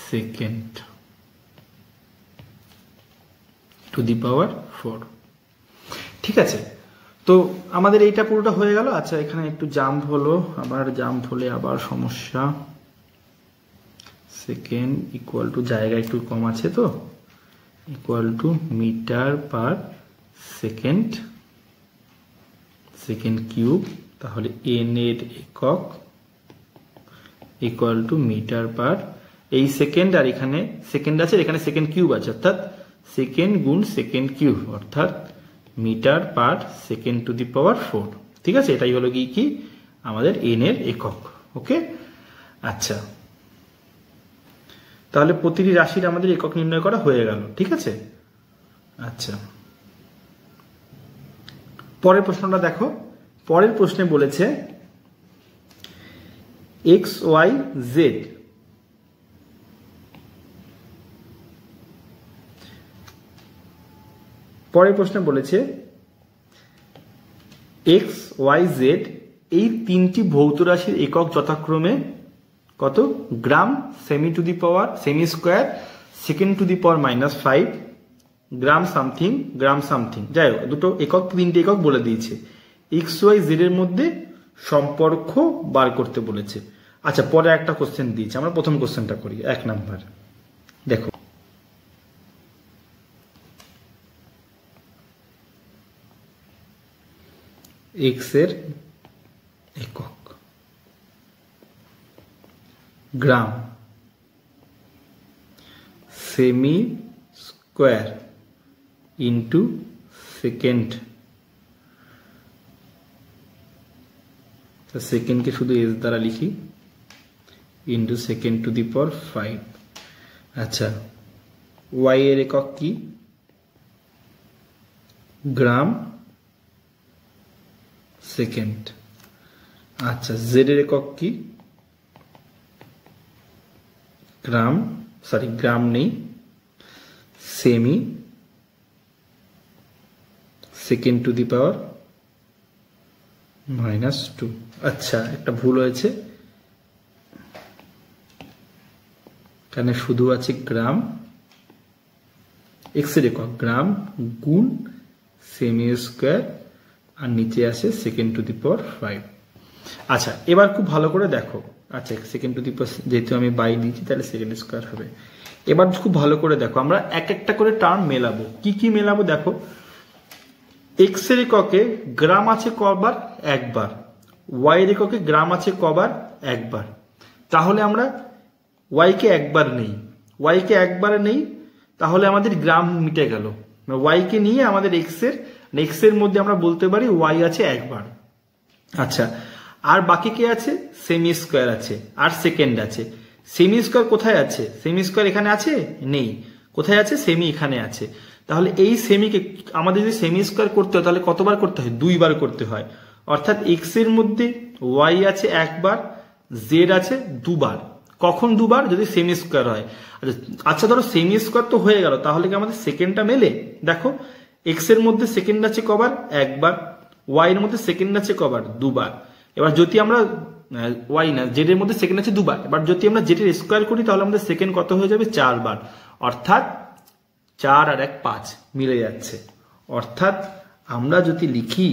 second to the power 4। ঠিক আছে, তো আমাদের এইটা পুরোটা হয়ে গেল। আচ্ছা, এখানে একটু জাম্প হলো, আবার জাম্প হলে আবার সমস্যা। সেকেন্ড ইকুয়াল টু, জায়গা একটু কম আছে তো, equal to metre per second second cube, তাহলে এন এর একক ইকুয়াল টু মিটার পার, এই সেকেন্ড আর এখানে সেকেন্ড আছে, এখানে সেকেন্ড কিউব আছে, অর্থাৎ সেকেন্ড গুণ সেকেন্ড কিউব, অর্থাৎ metre per second to the power 4। ঠিক আছে, এটাই হলো কি আমাদের এন এর একক। ওকে, আচ্ছা, তাহলে প্রতিটি রাশির আমাদের একক নির্ণয় করা হয়ে গেল। ঠিক আছে, আচ্ছা, পরের প্রশ্নটা দেখো। পরের প্রশ্নে বলেছে এক্স ওয়াই জেড পরের প্রশ্নে বলেছে এক্স ওয়াই জেড এই তিনটি ভৌত রাশির একক যথাক্রমে কত, গ্রাম, সেমি টু দি পাওয়ার সেমি square, second to the power -5, gram something, gram something, যাই হোক দুটো একক, তিনটে একক বলে দিয়েছে। এক্স ওয়াই জেড এর মধ্যে সম্পর্ক বার করতে বলেছে। আচ্ছা, পরে একটা কোশ্চেন দিয়েছে, আমরা প্রথম কোশ্চেনটা করি, 1 নাম্বার। দেখো, এক্স এর একক গ্রাম, সেমি স্কোয়ার ইন্টু সেকেন্ড, সেকেন্ডকে শুধু এস দ্বারা লিখি, into second to the power 5। আচ্ছা, ওয়াই এর একক কি, গ্রাম সেকেন্ড। আচ্ছা, জেড এর একক কি, গ্রাম, সরি গ্রাম নেই, semi second to the power -2। আচ্ছা, একটা ভুল হয়েছে, এখানে শুধু আছে গ্রাম, এক্স এর একক গ্রাম গুণ সেমি স্কোয়ার, আর নিচে আছে সেকেন্ড টু দি পাওয়ার 5। আচ্ছা, এবার খুব ভালো করে দেখো। আচ্ছা, সেকেন্ড টু দি পাওয়ার যেহেতু আমি বাই দিয়েছি তাহলে সেকেন্ড স্কোয়ার হবে। এবার খুব ভালো করে দেখো, আমরা এক একটা করে টার্ম মেলাবো। কি কি মেলাবো দেখো, এক্স এর এককে গ্রাম আছে কবার, একবার, ওয়াই এর এককে গ্রাম আছে কবার, একবার, তাহলে আমরা ওয়াই কে একবার নেই, ওয়াই কে একবার নেই, তাহলে আমাদের গ্রাম মিটে গেল। ওয়াই কে নিয়ে আমাদের এক্স এর মধ্যে আমরা বলতে পারি ওয়াই আছে একবার। আচ্ছা, আর বাকি কে আছে, সেমি স্কোয়ার আছে, আর সেকেন্ড আছে। সেমি স্কোয়ার কোথায় আছে, সেমি স্কোয়ার এখানে আছে, নেই, কোথায় আছে, সেমি এখানে আছে। তাহলে এই সেমিকে আমাদের যদি সেমি স্কোয়ার করতে হয় তাহলে কতবার করতে হয়, 2 বার করতে হয়। অর্থাৎ এক্স এর মধ্যে ওয়াই আছে একবার, জেড আছে 2 বার। কখন 2 বার, যদি সেমি স্কোয়ার হয়। আচ্ছা, ধরো সেমি স্কোয়ার তো হয়ে গেল, তাহলে কি আমাদের সেকেন্ডটা মেলে? দেখো, এক্স এর মধ্যে সেকেন্ড আছে কবার, একবার, ওয়াই এর মধ্যে সেকেন্ড আছে কবার, 2 বার। এবার যদি আমরা ওয়াই না জেড এর মধ্যে সেকেন্ড আছে 2 বার, এবার যদি আমরা জেড এর স্কোয়ার করি তাহলে আমাদের সেকেন্ড কত হয়ে যাবে, 4 বার। অর্থাৎ 4 আর 1 5 মিলে যাচ্ছে। অর্থাৎ আমরা যদি লিখি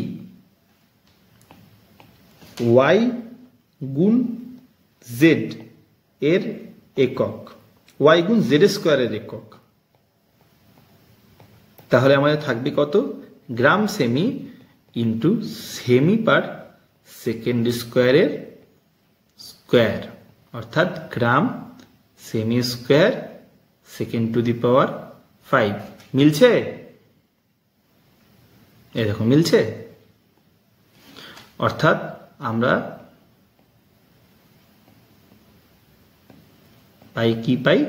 ওয়াই গুণ জেড এর একক, ওয়াই গুণ জেড স্কোয়ারের একক, তাহলে আমাদের থাকবে কত, গ্রাম সেমি ইন্টু সেমি পার সেকেন্ড স্কোয়ারের স্কোয়ার, অর্থাৎ গ্রাম সেমি square second to the power 5। মিলছে? এই দেখো মিলছে। অর্থাৎ আমরা পাই কি পাই,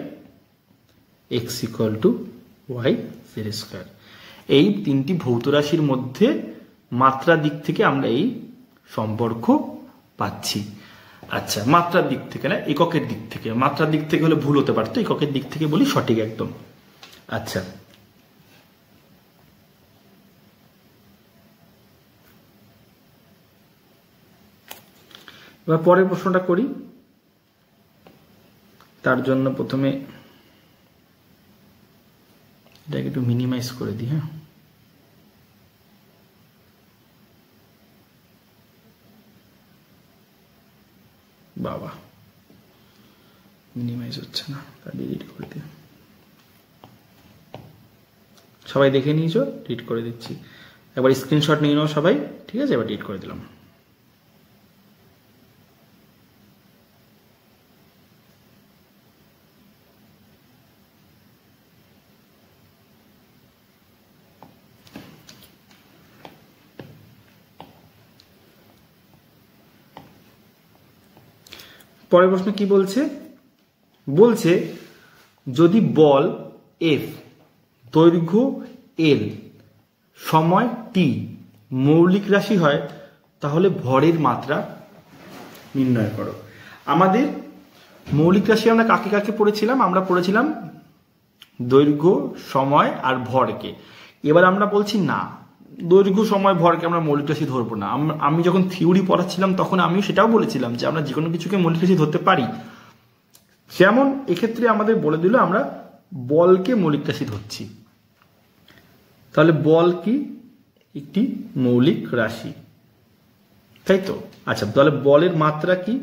x equal to Y Z square. এই তিনটি ভৌত রাশির মধ্যে মাত্রা দিক থেকে আমরা এই সম্পর্ক পাচ্ছি। আচ্ছা, মাত্রার দিক থেকে না, এককের দিক থেকে। মাত্রার দিক থেকে হলে ভুল হতে পারতো, এককের দিক থেকে বলি সঠিক একদম। আচ্ছা, এবার পরের প্রশ্নটা করি। তার জন্য প্রথমে এটাকে একটু মিনিমাইজ করে দিই। হ্যাঁ, বাবা মিনিমাইজ হচ্ছে না, ডিলিট করে দিই। সবাই দেখে নিয়েছো, ডিলিট করে দিচ্ছি। একবার স্ক্রিনশট নিয়ে নাও সবাই, ঠিক আছে? এবার ডিলিট করে দিলাম। পরের প্রশ্ন কি বলছে? বলছে যদি বল এফ, দৈর্ঘ্য এল, সময় টি মৌলিক রাশি হয় তাহলে ভরের মাত্রা নির্ণয় করো। আমাদের মৌলিক রাশি আমরা কাকে কাকে পড়েছিলাম? আমরা পড়েছিলাম দৈর্ঘ্য, সময় আর ভরকে। এবার আমরা বলছি না, দৈর্ঘ্য, সময়, ভরকে আমরা মৌলিক রাশি ধরবো না। আমি যখন থিওরি পড়াচ্ছিলাম তখন আমিও সেটাও বলেছিলাম যে আমরা যে কোনো কিছুকে মৌলিক রাশি ধরতে পারি। যেমন এক্ষেত্রে আমাদের বলে দিল আমরা বলকে মৌলিক রাশি ধরছি, তাহলে বল কি? একটি মৌলিক রাশি, তাই তো? আচ্ছা, তাহলে বলের মাত্রা কি?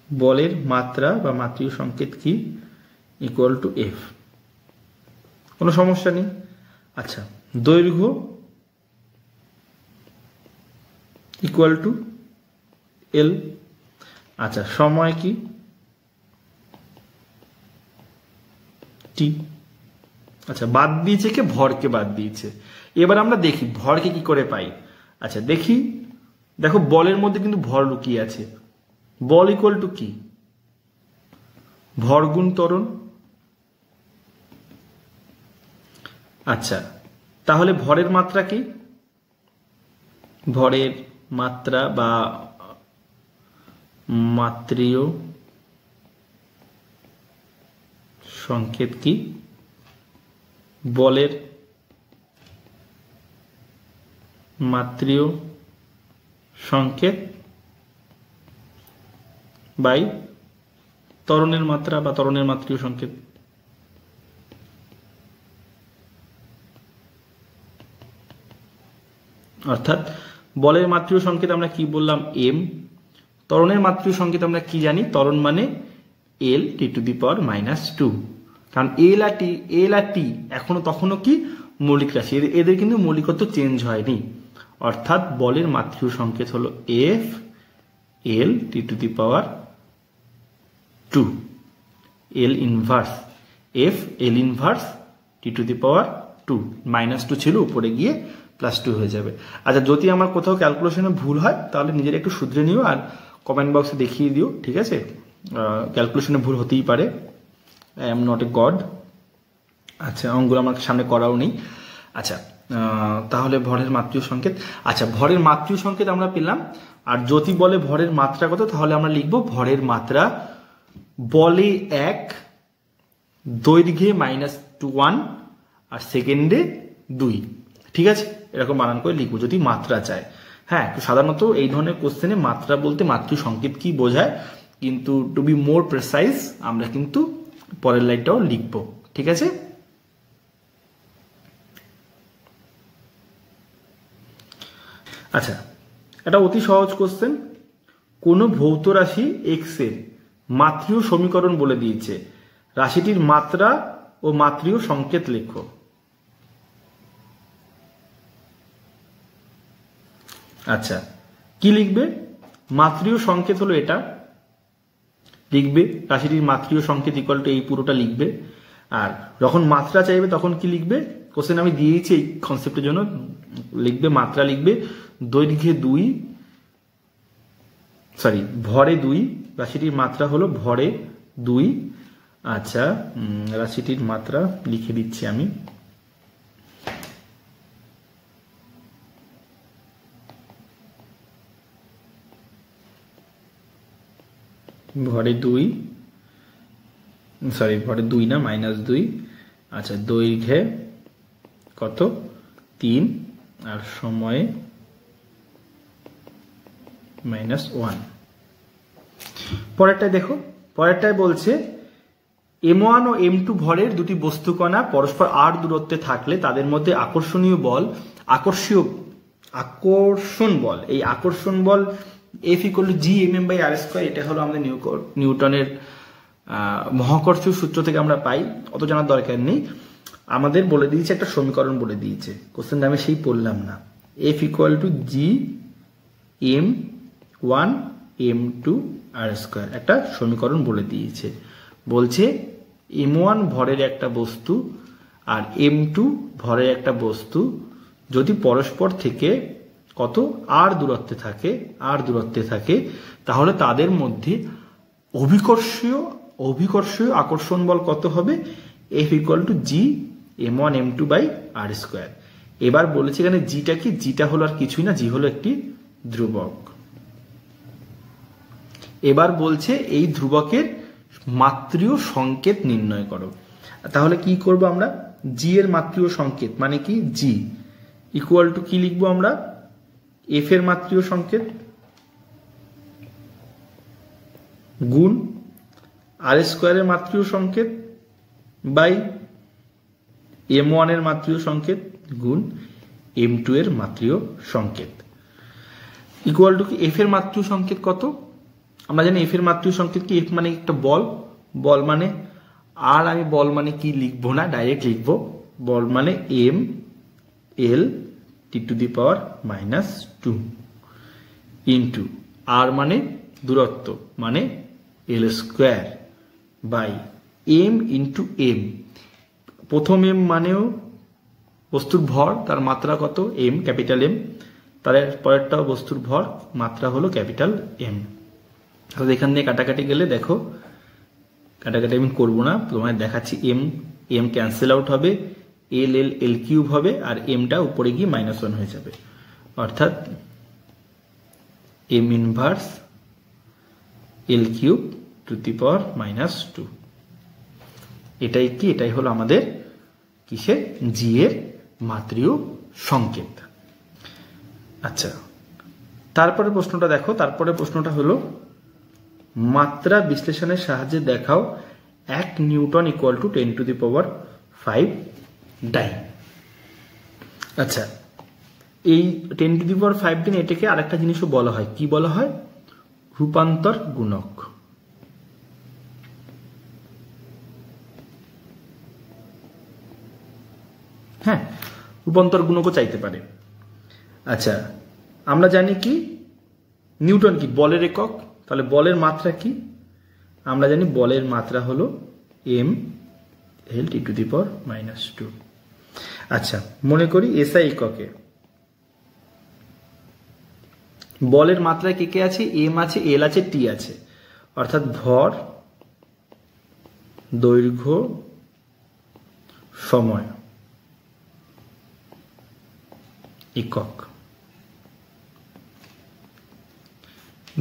বলের মাত্রা বা মাত্রীয় সংকেত কি? Equal to F. কোনো সমস্যা নেই। আচ্ছা, দৈর্ঘ্য ইকুয়াল টু এল। আচ্ছা, সময় কি? টি। আচ্ছা, বাদ দিয়েছে কে? ভরকে বাদ দিয়েছে। এবার আমরা দেখি ভরকে কি করে পাই। আচ্ছা দেখি, দেখো বলের মধ্যে কিন্তু ভর লুকিয়ে আছে। বল ইকুয়াল টু কি? ভর গুণ ত্বরণ। আচ্ছা, তাহলে ভরের মাত্রা কি? ভরের মাত্রা বা মাত্রীয় সংকেত কি? বলের মাত্রীয় সংকেত বাই ত্বরণের মাত্রা বা ত্বরণের মাত্রীয় সংকেত। অর্থাৎ বলের মাত্রীয় সংকেত আমরা কি বললাম? এম। ত্বরণের মাত্রীয় সংকেত আমরা কি জানি? ত্বরণ মানে এল টি টু দি পাওয়ার -2। কারণ এল আর টি এখনো তখনও কি মৌলিক রাশি, এদের কিন্তু মৌলিকত্ব চেঞ্জ হয়নি। অর্থাৎ বলের মাত্রীয় সংকেত হলো F L T to the power 2, L inverse F L inverse T to the power 2। -2 ছিল, উপরে গিয়ে +2 হয়ে যাবে। আচ্ছা, যদি আমার কোথাও ক্যালকুলেশনে ভুল হয় তাহলে নিজের একটু শুধরে নিও আর কমেন্ট বক্সে দেখিয়ে দিও, ঠিক আছে? ক্যালকুলেশনে ভুল হতেই পারে, I am not a god. আচ্ছা, অঙ্কগুলো আমার সামনে করাও নেই। আচ্ছা, তাহলে ভরের মাত্রীয় সংকেত। আচ্ছা, ভরের মাত্রীয় সংকেত আমরা পেলাম। আর যদি বলে ভরের মাত্রা কত, তাহলে আমরা লিখব ভরের মাত্রা বলে 1, দৈর্ঘ্যে -1 আর সেকেন্ডে 2। ঠিক আছে, এরকম বানান করে লিখবো যদি মাত্রা চায়। হ্যাঁ, সাধারণত এই ধরনের কোশ্চেনে মাত্রা বলতে মাত্রীয় সংকেত কি বোঝায়, কিন্তু টু বি মোর প্রেসাইজ আমরা কিন্তু পরের লাইনটাও লিখব। ঠিক আছে? আচ্ছা, এটা অতি সহজ কোশ্চেন। কোনো ভৌত রাশি এক্স এর মাত্রীয় সমীকরণ বলে দিয়েছে, রাশিটির মাত্রা ও মাত্রীয় সংকেত লেখো। আচ্ছা, কি লিখবে? মাত্রীয় সংকেত হলো এটা, লিখবে রাশিটির মাত্রীয় সংকেত ইকুয়াল টু এই পুরোটা লিখবে। আর যখন মাত্রা চাইবে তখন কি লিখবে? কোশ্চেন আমি দিয়েছি এই কনসেপ্টের জন্য, লিখবে মাত্রা লিখবে দৈর্ঘ্যে 2, সরি ভরে 2, রাশিটির মাত্রা হলো ভরে 2। আচ্ছা, রাশিটির মাত্রা লিখে দিচ্ছি আমি। ভরে 2, সরি ভরে 2 না, -2। আচ্ছা, দৈর্ঘ্যে কত 3 আর সময়ে -1। পরেরটায় দেখো, পরেরটায় বলছে m1 ও m2 ভরের দুটি বস্তুকণা পরস্পর r দূরত্বে থাকলে তাদের মধ্যে আকর্ষণ বল, এই আকর্ষণ বল F = g/m/r²। এটা হলো আমাদের নিউটনের মহাকর্ষ সূত্র থেকে আমরা পাই, অত জানার দরকার নেই। আমাদের বলে দিয়েছে, একটা সমীকরণ বলে দিয়েছে, কোশ্চেনটা আমি সেই পড়লাম না। F = g/m1m2r², একটা সমীকরণ বলে দিয়েছে। বলছে m1 ভরের একটা বস্তু আর m2 ভরের একটা বস্তু যদি পরস্পর থেকে কত r দূরত্বে থাকে, তাহলে তাদের মধ্যে অভিকর্ষীয় আকর্ষণ বল কত হবে? F = g/m1m2r²। এবার বলেছে এখানে জিটা কি, জিটা হলো আর কিছুই না, জি হলো একটি ধ্রুবক। এবার বলছে এই ধ্রুবকের মাত্রীয় সংকেত নির্ণয় করো। তাহলে কি করব আমরা? জি এর মাত্রীয় সংকেত মানে কি, জি = কি লিখবো আমরা? এফ এর মাত্রীয় সংকেত গুণ r² এর মাত্রীয় সংকেত বাই m1 এর মাত্রীয় সংকেত গুণ m2 এর মাত্রীয় সংকেত = কি, এফ এর মাত্রীয় সংকেত কত? আমরা জানি এফ এর মাত্রীয় সংকেত কি, এফ মানে একটা বল মানে, আর আমি বল মানে কি লিখবো না, ডাইরেক্ট লিখবো বল মানে m(l)(t⁻⁻2) ইন্টু আর মানে দূরত্ব মানে l² by m into M. প্রথম এম মানেও বস্তুর ভর, তার মাত্রা কত এম, ক্যাপিটাল এম। তার পরেরটাও বস্তুর ভর, মাত্রা হলো ক্যাপিটাল এম। তাহলে এখান দিয়ে কাটাকাটি গেলে দেখো, কাটাকাটি আমি করবো না, তোমায় দেখাচ্ছি। এম ক্যান্সেল আউট হবে, l³ হবে, আর এমটা উপরে গিয়ে -1 হয়ে যাবে, অর্থাৎ m−1 l³⁻²। এটাই হলো আমাদের কিসের, জি এর মাত্রীয় সংকেত। আচ্ছা, তারপরে প্রশ্নটা দেখো, তারপরে প্রশ্নটা হলো মাত্রা বিশ্লেষণের সাহায্যে দেখাও 1 নিউটন = 10⁵ ডাইন। আচ্ছা, এই 10⁵ দিন এটাকে আরেকটা জিনিসও বলা হয়, কি বলা হয়? রূপান্তর গুণক। হ্যাঁ, রূপান্তর গুণকও চাইতে পারে। আচ্ছা, আমরা জানি কি নিউটন কি, বলের একক। তাহলে বলের মাত্রা কি? আমরা জানি বলের মাত্রা হলো mL(t⁻²). আচ্ছা, মনে করি এসআই এককে বলের মাত্রায় কে কে আছে? এম আছে, এল আছে, টি আছে, অর্থাৎ ভর, দৈর্ঘ্য, সময় একক।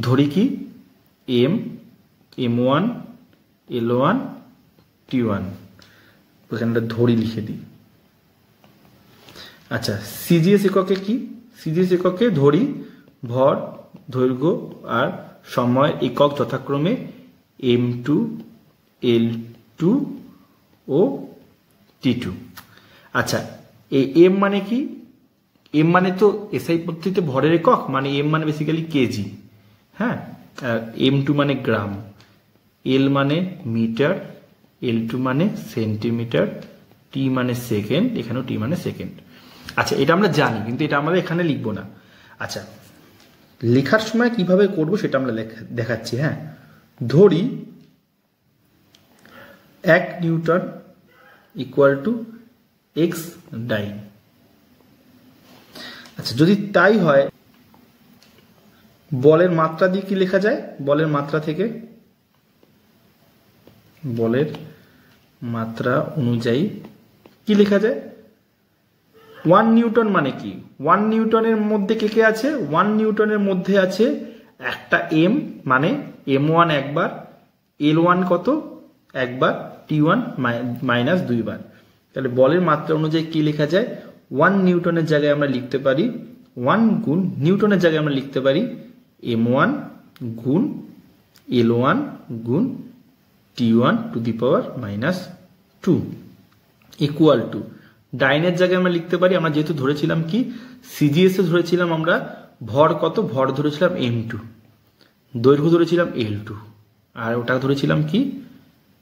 ধরি কি m1 l1 t1, ওখানে ধরি লিখে দিই। আচ্ছা, সিজিএস এককে কি? সিজিএস এককে ধরি, ভর, দৈর্ঘ্য আর সময় একক যথাক্রমে m2, l2 ও t2। আচ্ছা, এই এম মানে কি? এম মানে তো এসআই পদ্ধতিতে ভরের একক, মানে এম মানে বেসিক্যালি কেজি। হ্যাঁ, m2 মানে গ্রাম, এল মানে মিটার, l2 মানে সেন্টিমিটার, টি মানে সেকেন্ড, এখানেও টি মানে সেকেন্ড। আচ্ছা, এটা আমরা জানি, কিন্তু এটা আমরা এখানে লিখবো না। আচ্ছা, লেখার সময় কিভাবে করব সেটা আমরা দেখাচ্ছি। হ্যাঁ, ধরি 1 নিউটন = x ডাইন। আচ্ছা, যদি তাই হয় বলের মাত্রা দিয়ে কি লেখা যায়? বলের মাত্রা থেকে, বলের মাত্রা অনুযায়ী কি লেখা যায়? 1 নিউটন মানে কি? 1 নিউটনের মধ্যে কে কে আছে? 1 নিউটনের মধ্যে আছে একটা এম মানে m1 একবার, l1 কত একবার, t1 মাইনাস 2 বার। তাহলে বলের মাত্রা অনুযায়ী কি লেখা যায়? 1 নিউটনের জায়গায় আমরা লিখতে পারি 1 গুণ নিউটনের জায়গায় আমরা লিখতে পারি m1 গুণ l1 গুণ t1 to the power minus 2 equal to, ডাইনের জায়গায় আমরা লিখতে পারি, আমরা যেহেতু ধরেছিলাম কি সিজিএস এ ধরেছিলাম আমরা ভর কত, ভর ধরেছিলাম m2, দৈর্ঘ্য ধরেছিলাম l2, আর ওটা ধরেছিলাম কি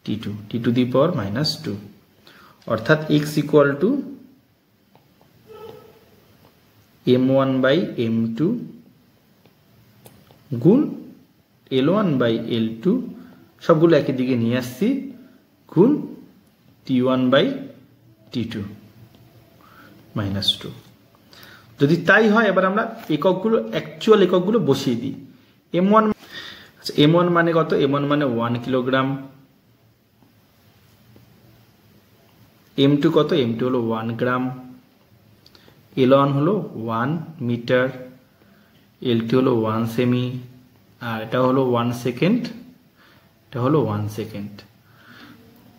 t2, t two the power minus 2, অর্থাৎ x equal two m1 by m2 গুণ l1 বাই l2, সবগুলো একই দিকে নিয়ে আসছি, গুণ t1 বাই t2 মাইনাস 2। যদি তাই হয় এবার আমরা এককগুলো, অ্যাকচুয়াল এককগুলো বসিয়ে দিই। m1 মানে কত? m1 মানে 1 কিলোগ্রাম। m2 কত? m2 হলো 1 গ্রাম। l1 হলো 1 মিটার, l2 হলো 1 সেমি, আর এটা হলো 1 সেকেন্ড, এটা হলো 1 সেকেন্ড।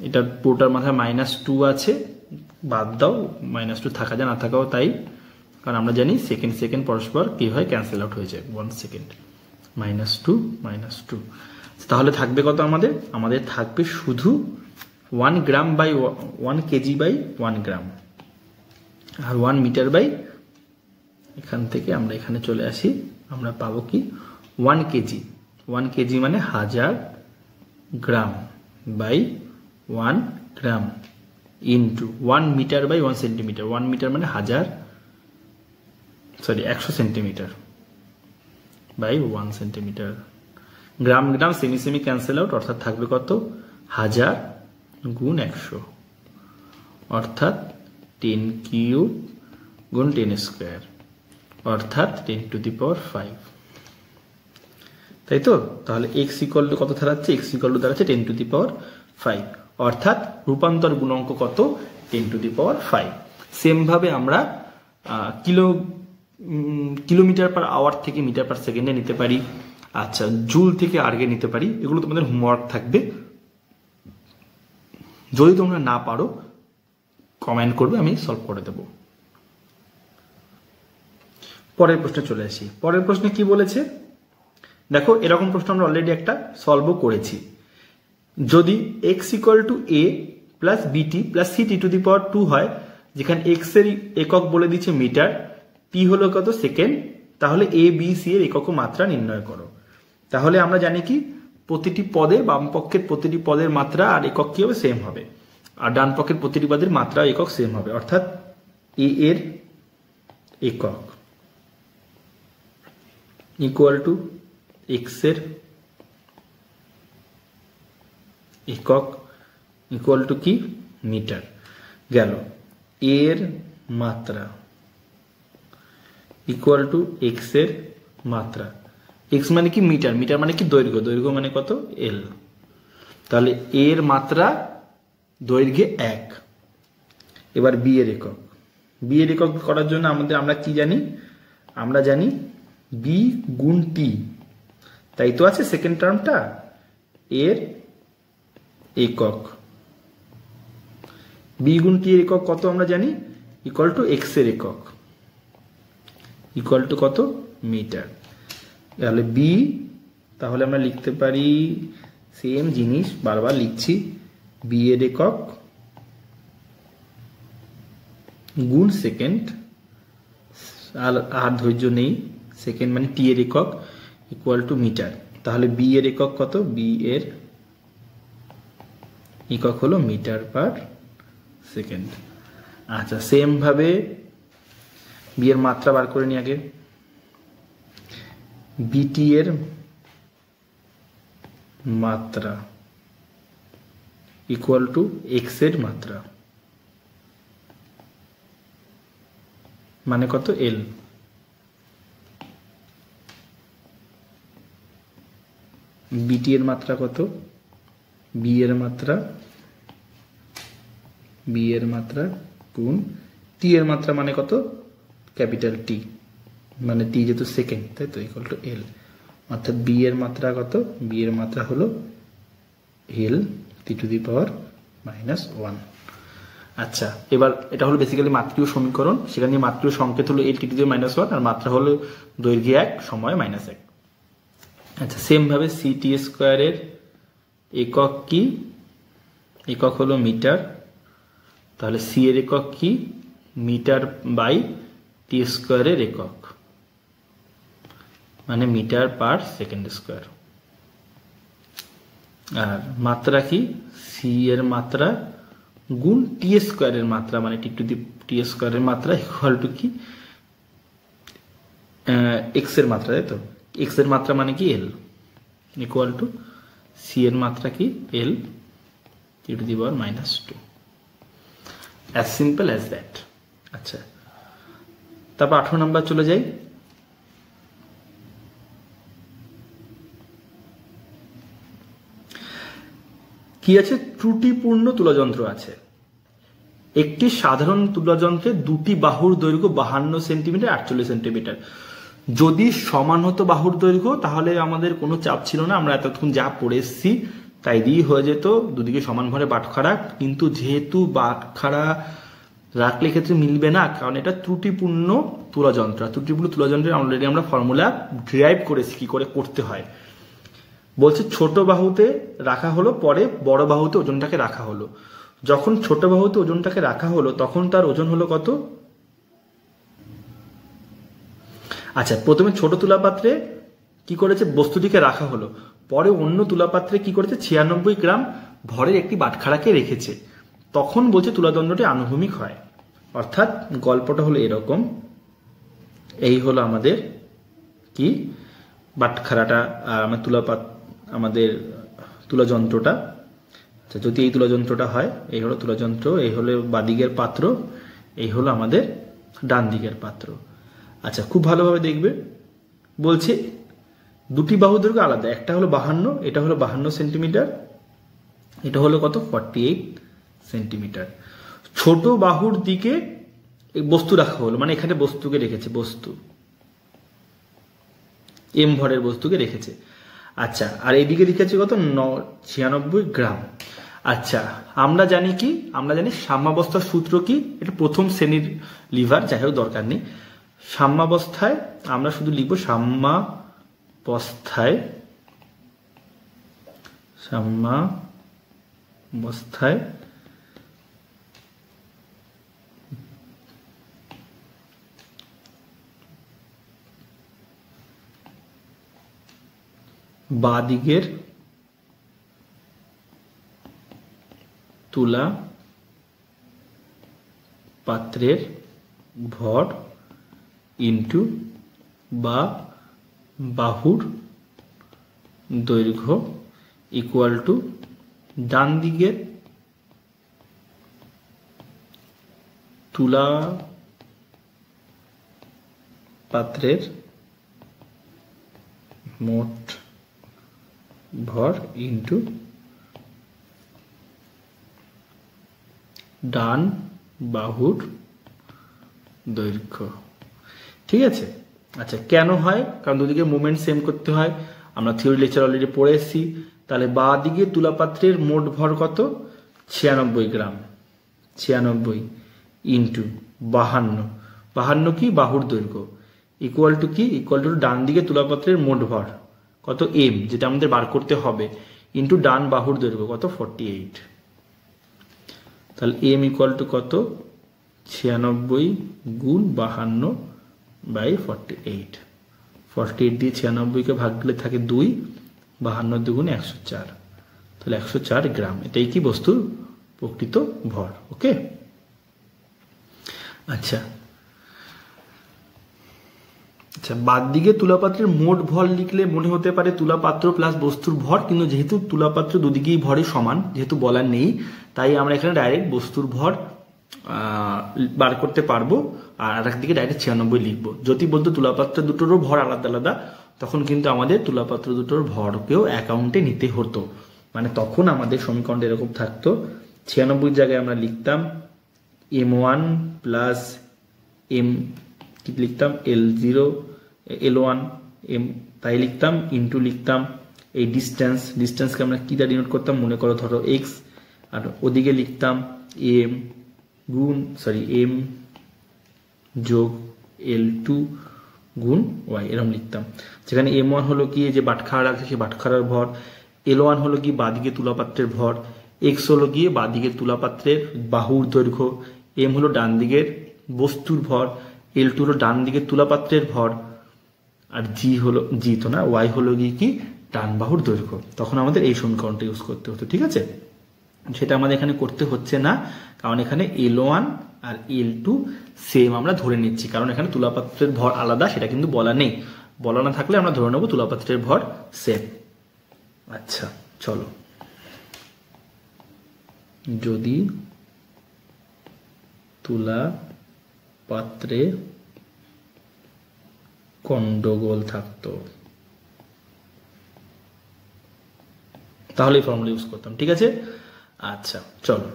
এটা পুরোটার মাথায় মাইনাস 2 আছে, বাদ দাও, মাইনাস 2 থাকা যায় না থাকাও তাই, কারণ আমরা জানি সেকেন্ড সেকেন্ড পরস্পর কি হয়, ক্যান্সেল আউট হয়ে যায়। 1 সেকেন্ড মাইনাস 2, তাহলে থাকবে কত আমাদের? আমাদের থাকবে শুধু 1 gram by 1 KG by 1 gram, আর 1 মিটার বাই, এখান থেকে আমরা এখানে চলে আসি, আমরা পাবো কি 1 কেজি। 1 কেজি মানে 1000 gram by 1 gram into 1 metre by 1 centimetre. 1 metre মানে 100 centimetre by 1 centimetre. Gram gram সেমি সেমি ক্যান্সেল আউট, অর্থাৎ থাকবে কত? 1000 গুণ 100, অর্থাৎ 10 কিউব গুণ 10 স্কোয়ার, অর্থাৎ 10 টু দি পাওয়ার 5, তাই তো? তাহলে x ইকুয়াল টু কত দাঁড়াচ্ছে? x ইকুয়াল টু দাঁড়াচ্ছে 10 টু দি পাওয়ার 5, অর্থাৎ রূপান্তর গুণাঙ্ক কত? 10 টু দি পাওয়ার 5। সেম ভাবে আমরা কিলোমিটার পার আওয়ার থেকে মিটার পার সেকেন্ডে নিতে পারি, আচ্ছা জুল থেকে আর্গে নিতে পারি। এগুলো তোমাদের হোমওয়ার্ক থাকবে, যদি তোমরা না পারো কমেন্ট করবে, আমি সলভ করে দেব। পরের প্রশ্নে চলে আসি। পরের প্রশ্নে কি বলেছে দেখো, এরকম প্রশ্ন আমরা অলরেডি একটা সলভও করেছি। যদি x equal two a plus বিটি plus city two the power 2 হয়, যেখানে x এর একক বলে দিচ্ছে মিটার, t হলো কত? সেকেন্ড, তাহলে a b c এর একক মাত্রা নির্ণয় করো। তাহলে আমরা জানি কি প্রতিটি পদের, বাম পক্ষের প্রতিটি পদের মাত্রা আর একক কি হবে? সেম হবে, আর ডান পক্ষের প্রতিটি পদের মাত্রা একক সেম হবে, অর্থাৎ a এর একক ইকুয়াল টু x এর একক ইকুয়াল টু কি? মিটার। গেল এর মাত্রা ইকুয়াল টু x এর মাত্রা। x মানে কি? মিটার, মিটার মানে কি? দৈর্ঘ্য, দৈর্ঘ্য মানে কত? l। তাহলে এর মাত্রা দৈর্ঘ্যে 1। এবার b এর একক, b এর একক করার জন্য আমরা কি জানি? আমরা জানি b গুণ t, তাই তো আছে সেকেন্ড টার্মটা, এর একক। b গুণ t এর একক কত আমরা জানি? ইকুয়াল টু x এর একক ইকুয়াল টু কত? মিটার। তাহলে b, তাহলে আমরা লিখতে পারি সেম জিনিস, বারবার লিখছি, b এর একক গুণ সেকেন্ড, আর ধৈর্য নেই, সেকেন্ড মানে t এর একক ইকুয়াল টু মিটার। তাহলে b এর একক কত? b এর একক হলো মিটার পার সেকেন্ড। আচ্ছা সেম ভাবে b এর মাত্রা বার করে নি আগে। bt এর মাত্রা ইকুয়াল টু x এর মাত্রা, মানে কত? l। bt এর মাত্রা কত? b এর মাত্রা গুণ t এর মাত্রা মানে কত? ক্যাপিটাল T, মানে t যেহেতু সেকেন্ড, তাই তো, ইকুয়াল টু l, অর্থাৎ বি এর মাত্রা কত, বি এর মাত্রা হলো এল t⁻⁻1। আচ্ছা, এবার এটা হলো বেসিক্যালি মাত্রীয় সমীকরণ, সেখানে মাত্রীয় সংকেত হলো এল t⁻⁻1 আর মাত্রা হলো দৈর্ঘ্য 1 সময় -1। আচ্ছা, সেম ভাবে CT² এর একক কি, একক হলো মিটার, তাহলে সি এর একক কি, মিটার বাই t² এর একক, মানে মিটার পার সেকেন্ড স্কোয়ার। আর মাত্রা কি, সি এর মাত্রা গুণ t² এর মাত্রা, মানে t² এর মাত্রা ইকুয়াল টু কি, এক্স এর মাত্রা, তাই তো, এক্স এর মাত্রা মানে কি এল, ইকুয়াল টু সি এর মাত্রা কি এল t⁻⁻2, as simple as that. আচ্ছা, তারপর 18 নম্বর চলে যাই। কি আছে, ত্রুটিপূর্ণ তুলাযন্ত্র আছে। একটি সাধারণ তুলাযন্ত্রে দুটি বাহুর দৈর্ঘ্য 52 সেন্টিমিটার 48 সেন্টিমিটার। যদি সমান হতো বাহুর দৈর্ঘ্য তাহলে আমাদের কোনো চাপ ছিল না, আমরা এতক্ষণ যা পড়ে এসেছি তাই দিয়েই হয়ে যেত, দুদিকে সমান ভরে বাটখারা। কিন্তু যেহেতু বাটখারা রাখলে ক্ষেত্রে মিলবে না, কারণ এটা ত্রুটিপূর্ণ তুলাযন্ত্র। ত্রুটিপূর্ণ তুলাযন্ত্রের অলরেডি আমরা ফর্মুলা ড্রাইভ করেছি কি করে করতে হয়। বলছে ছোট বাহুতে রাখা হলো, পরে বড় বাহুতে ওজনটাকে রাখা হলো। যখন ছোট বাহুতে ওজনটাকে রাখা হলো তখন তার ওজন হলো কত? আচ্ছা, প্রথমে ছোট তুলাপাত্রে কি করেছে, বস্তুটিকে রাখা হলো, পরে অন্য তুলাপাত্রে কি করেছে, 96 গ্রাম ভরের একটি বাটখারাকে রেখেছে, তখন বলছে তুলাদণ্ডটি আনুভূমিক হয়। অর্থাৎ গল্পটা হলো এরকম, এই হলো আমাদের কি বাটখারাটা, আর আমাদের তুলাযন্ত্রটা। আচ্ছা, যদি এই তুলাযন্ত্রটা হয়, এই হলো তুলাযন্ত্র, এই হলো বাদিকের পাত্র, এই হলো আমাদের ডান দিকের পাত্র। আচ্ছা, খুব ভালোভাবে দেখবে, বলছে দুটি বাহু দৈর্ঘ্য আলাদা, একটা হলো 52, এটা হলো 52 সেন্টিমিটার, এটা হলো কত 48 সেন্টিমিটার। ছোট বাহুর দিকে বস্তু রাখা হলো, মানে এখানে বস্তুকে রেখেছে, বস্তু এম ভরের বস্তুকে রেখেছে। আচ্ছা, আর এইদিকে লিখেছে কত 96 গ্রাম। আচ্ছা, আমরা জানি কি, আমরা জানি সাম্যাবস্থার সূত্র কি, এটা প্রথম শ্রেণীর লিভার, যাই হোক দরকার নেই। সাম্যাবস্থায় আমরা শুধু লিখব সাম্যাবস্থায় বাদিকের তুলা পাত্রের ভর ইন্টু বা বাহুর দৈর্ঘ্য ইকুয়াল টু ডান দিকের তুলা পাত্রের মোট ভর ইন্টু ডান বাহুর দৈর্ঘ্য। ঠিক আছে। আচ্ছা, কেন হয়? কারণ দুদিকে মোমেন্ট সেম করতে হয়, আমরা থিওরি লেকচার অলরেডি পড়ে এসেছি। তাহলে বাঁ দিকে তুলাপাত্রের মোট ভর কত? 96 গ্রাম। 96 ইন্টু 52, 52 কি বাহুর দৈর্ঘ্য, ইকুয়াল টু কি, ইকুয়াল টু ডান দিকে তুলাপাত্রের মোট ভর কত এম, যেটা আমাদের বার করতে হবে, ইন্টু ডান বাহুর দৈর্ঘ্য কত 48। তাহলে এম ইকুয়াল টু কত 96 গুণ 52 বাই 48। 48 দিয়ে 96কে ভাগ দিলে থাকে 2, 52 দুগুণ 104, তাহলে 104 গ্রাম। এটাই কি বস্তুর প্রকৃত ভর। ওকে। আচ্ছা আচ্ছা, বাদ দিকে তুলাপাত্রের মোট ভর লিখলে মনে হতে পারে তুলাপাত্র প্লাস বস্তুর ভর, কিন্তু যেহেতু তুলাপাত্র দুদিকেই ভরে সমান, যেহেতু বলার নেই, তাই আমরা এখানে ডাইরেক্ট বস্তুর ভর বার করতে পারবো, আর একদিকে ডাইরেক্ট 96 লিখবো। যদি বলতো তুলাপাত্র দুটোরও ভর আলাদা আলাদা, তখন কিন্তু আমাদের তুলাপাত্র দুটোর ভরকেও অ্যাকাউন্টে নিতে হতো। মানে তখন আমাদের সমীকরণটা এরকম থাকতো, 96 জায়গায় আমরা লিখতাম M1 প্লাস M কি লিখতাম L0 L1 M তাই লিখতাম, ইন্টু লিখতাম এই ডিস্টেন্সকে আমরা কি দ্বারা ডিনোট করতাম, মনে করো ধরো এক্স, আর ওদিকে লিখতাম এম এম যোগ L2 গুণ ওয়াই, এরকম লিখতাম। যেখানে M1 হলো কি যে বাটখারা রাখছে সেই বাটখারার ভর, L1 হলো কি বাঁদিকে তুলাপাত্রের ভর, এক্স হলো গিয়ে বাঁদিকের তুলাপাত্রের বাহুর দৈর্ঘ্য, এম হলো ডান দিকের বস্তুর ভর, L2 হলো ডান দিকের তুলাপাত্রের ভর, আর ওয়াই হলো গিয়ে কি ডান বাহুর দৈর্ঘ্য। তখন আমাদের এই সমীকরণটা ইউজ করতে হতো, ঠিক আছে। সেটা আমাদের এখানে করতে হচ্ছে না, কারণ এখানে L1 আর L2 সেম আমরা ধরে নিচ্ছি, কারণ এখানে তুলাপাত্রের ভর আলাদা সেটা কিন্তু বলা নেই। বলা না থাকলে আমরা ধরে নেব তুলাপাত্রের ভর সেম। আচ্ছা চলো, যদি তুলা পাত্রে গন্ডগোল থাকতো তাহলে এই ফর্মুলা ইউজ করতাম, ঠিক আছে। আচ্ছা চলো,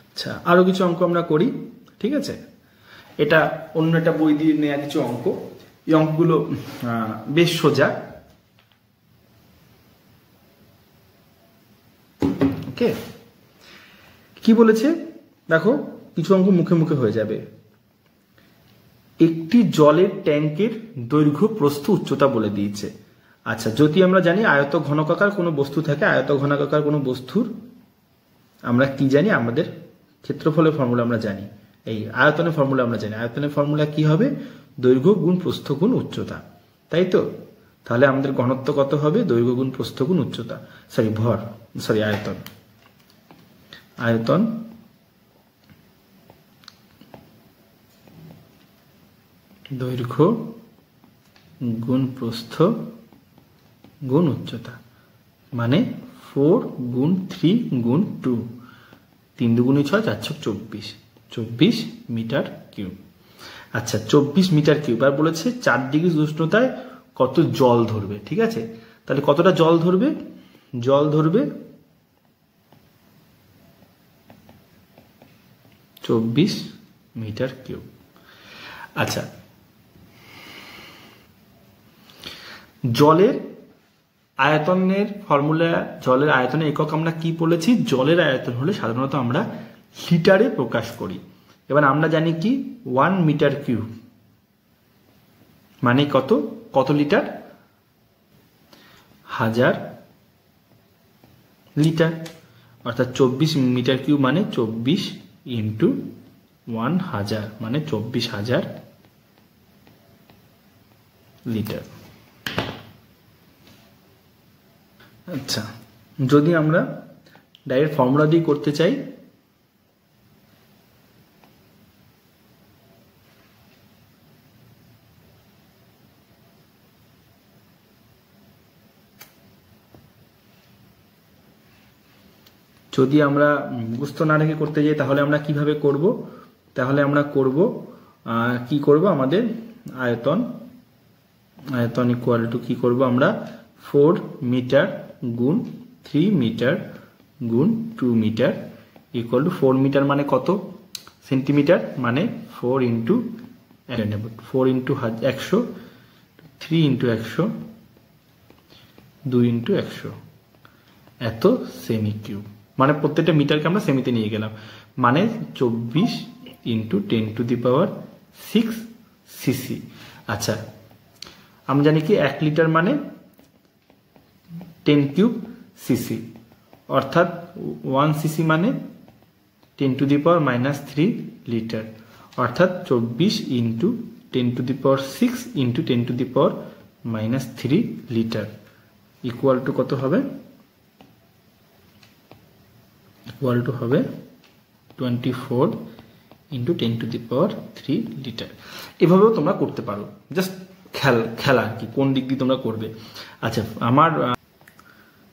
আচ্ছা আরো কিছু অঙ্ক আমরা করি, ঠিক আছে। এটা অন্য একটা বই দিয়ে নেওয়া কিছু অঙ্ক, এই অঙ্কগুলো বেশ সোজা। ওকে, কি বলেছে দেখো, কিছু অঙ্ক মুখে মুখে হয়ে যাবে। একটি জলের ট্যাঙ্কের দৈর্ঘ্য প্রস্থ উচ্চতা বলে দিয়েছে। আচ্ছা, যদি আমরা জানি আয়ত ঘনকাকার কোনো বস্তু থাকে, আয়ত ঘনকাকার কোনো বস্তুর আমরা কি জানি, আমাদের ক্ষেত্রফলের ফর্মুলা আমরা জানি, এই আয়তনের ফর্মুলা আমরা জানি। আয়তনের ফর্মুলা কি হবে, দৈর্ঘ্য গুণ প্রস্থ গুণ উচ্চতা, তাই তো। তাহলে আমাদের ঘনত্ব কত হবে, দৈর্ঘ্য গুণ প্রস্থ গুণ উচ্চতা, আয়তন দৈর্ঘ্য গুণ প্রস্থ গুণ উচ্চতা, মানে 4 গুণ 3 গুণ 2, 3 দুগুণে 6, 4 ছক 24 মিটার কিউব। আচ্ছা 24 মিটার কিউব, আর বলেছে 4 ডিগ্রি উষ্ণতায় কত জল ধরবে, ঠিক আছে। তাহলে কতটা জল ধরবে, 24 মিটার কিউব। আচ্ছা, জলের আয়তনের ফর্মুলা, জলের আয়তনের একক আমরা কি বলেছি, জলের আয়তন হলে সাধারণত আমরা লিটারে প্রকাশ করি। এবার আমরা জানি কি 1 মিটার কিউব মানে কত লিটার, 1000 লিটার, অর্থাৎ 24 মিটার কিউব মানে 24 ইন্টু 1000 মানে 24,000 লিটার। আচ্ছা, যদি আমরা ডাইরেক্ট ফর্মুলা দিয়ে করতে চাই, যদি আমরা মুখস্থ না রেখে করতে যাই তাহলে আমরা কিভাবে করব, তাহলে আমরা কি করব, আমাদের আয়তন ইকুয়াল টু কি করব আমরা, 4 মিটার গুণ 3 মিটার গুণ 2 মিটার ইকুয়াল টু 4 মিটার মানে কত সেন্টিমিটার, মানে 4 ইন্টু 100, 3 ইন্টু 100, 2 ইন্টু 100, এত সেমি কিউব। মানে প্রত্যেকটা মিটারকে আমরা সেমিতে নিয়ে গেলাম, মানে 24 ইন্টু 10⁶ সিসি। আচ্ছা, আমরা জানি কি 1 লিটার মানে 10 কিউব সিসি, অর্থাৎ 1 সিসি মানে 10⁻³ লিটার, অর্থাৎ 24 into 10⁶ into 10⁻³ litre equal to কত হবে, ইকুয়াল টু হবে 24 ইন্টু 10⁻³ লিটার। এভাবেও তোমরা করতে পারো, জাস্ট খেলা আর কি, কোন দিক দিয়ে তোমরা করবে। আচ্ছা, আমার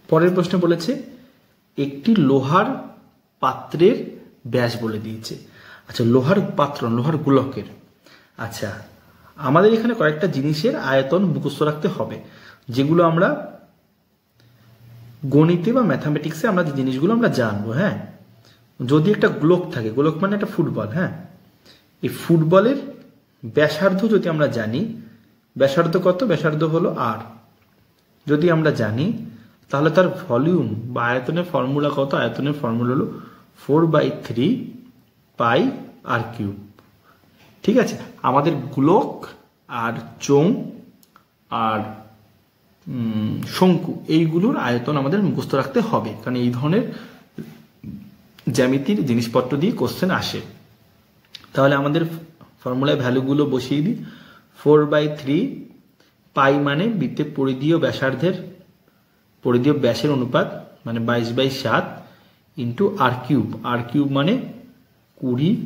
পরের প্রশ্ন বলেছে একটি লোহার পাত্রের ব্যাস বলে দিয়েছে। আচ্ছা, লোহার পাত্র, লোহার গোলকের। আচ্ছা, আমাদের এখানে কয়েকটা জিনিসের আয়তন মুখস্থ রাখতে হবে, যেগুলো আমরা গণিতে বা ম্যাথামেটিক্সে আমরা যে জিনিসগুলো আমরা জানবো। হ্যাঁ, যদি একটা গোলক থাকে, গোলক মানে একটা ফুটবল, হ্যাঁ, এই ফুটবলের ব্যাসার্ধ যদি আমরা জানি, ব্যাসার্ধ কত? ব্যাসার্ধ হলো আর। যদি আমরা জানি তাহলে তার ভলিউম বা আয়তনের ফর্মুলা কত? আয়তনের ফর্মুলা হলো 4/3 পাই আর কিউব। ঠিক আছে, আমাদের গোলক আর চোঙ আর শঙ্কু এইগুলোর আয়তন আমাদের মুখস্থ রাখতে হবে, কারণ এই ধরনের জ্যামিতির জিনিসপত্র দিয়ে কোশ্চেন আসে। তাহলে আমাদের ফর্মুলায় ভ্যালুগুলো বসিয়ে দিই। 4/3 পাই মানে বৃত্তের পরিধীয় ব্যাসার্ধের পরিধীয় ব্যাসের অনুপাত, মানে 22/7 ইন্টু আর কিউব। আর কিউব মানে 20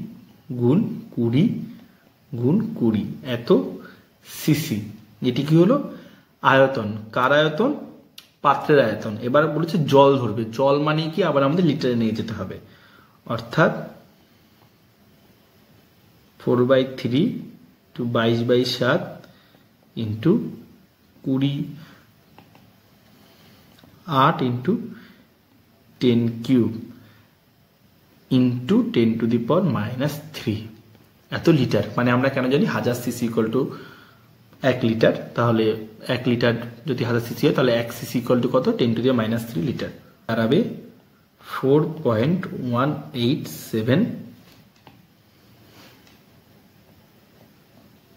গুণ 20 গুণ 20 এত সিসি। এটি কি হলো? আয়তন। কার আয়তন? পাত্রের আয়তন। এবার বলেছে জল ধরবে। জল মানে কি? আবার আমাদের লিটারে নিয়ে যেতে হবে, অর্থাৎ 4/3 to 22/7 into 28 into 10 cube into 10⁻³ এত লিটার। মানে আমরা কেন জানি 1000 সিসি ইকুয়াল টু 1 লিটার। তাহলে 1 লিটার যদি 1000 সিসি হয় তাহলে 1 সিসি ইকুয়াল টু কত? 10⁻³ লিটার। দাঁড়াবে 4.187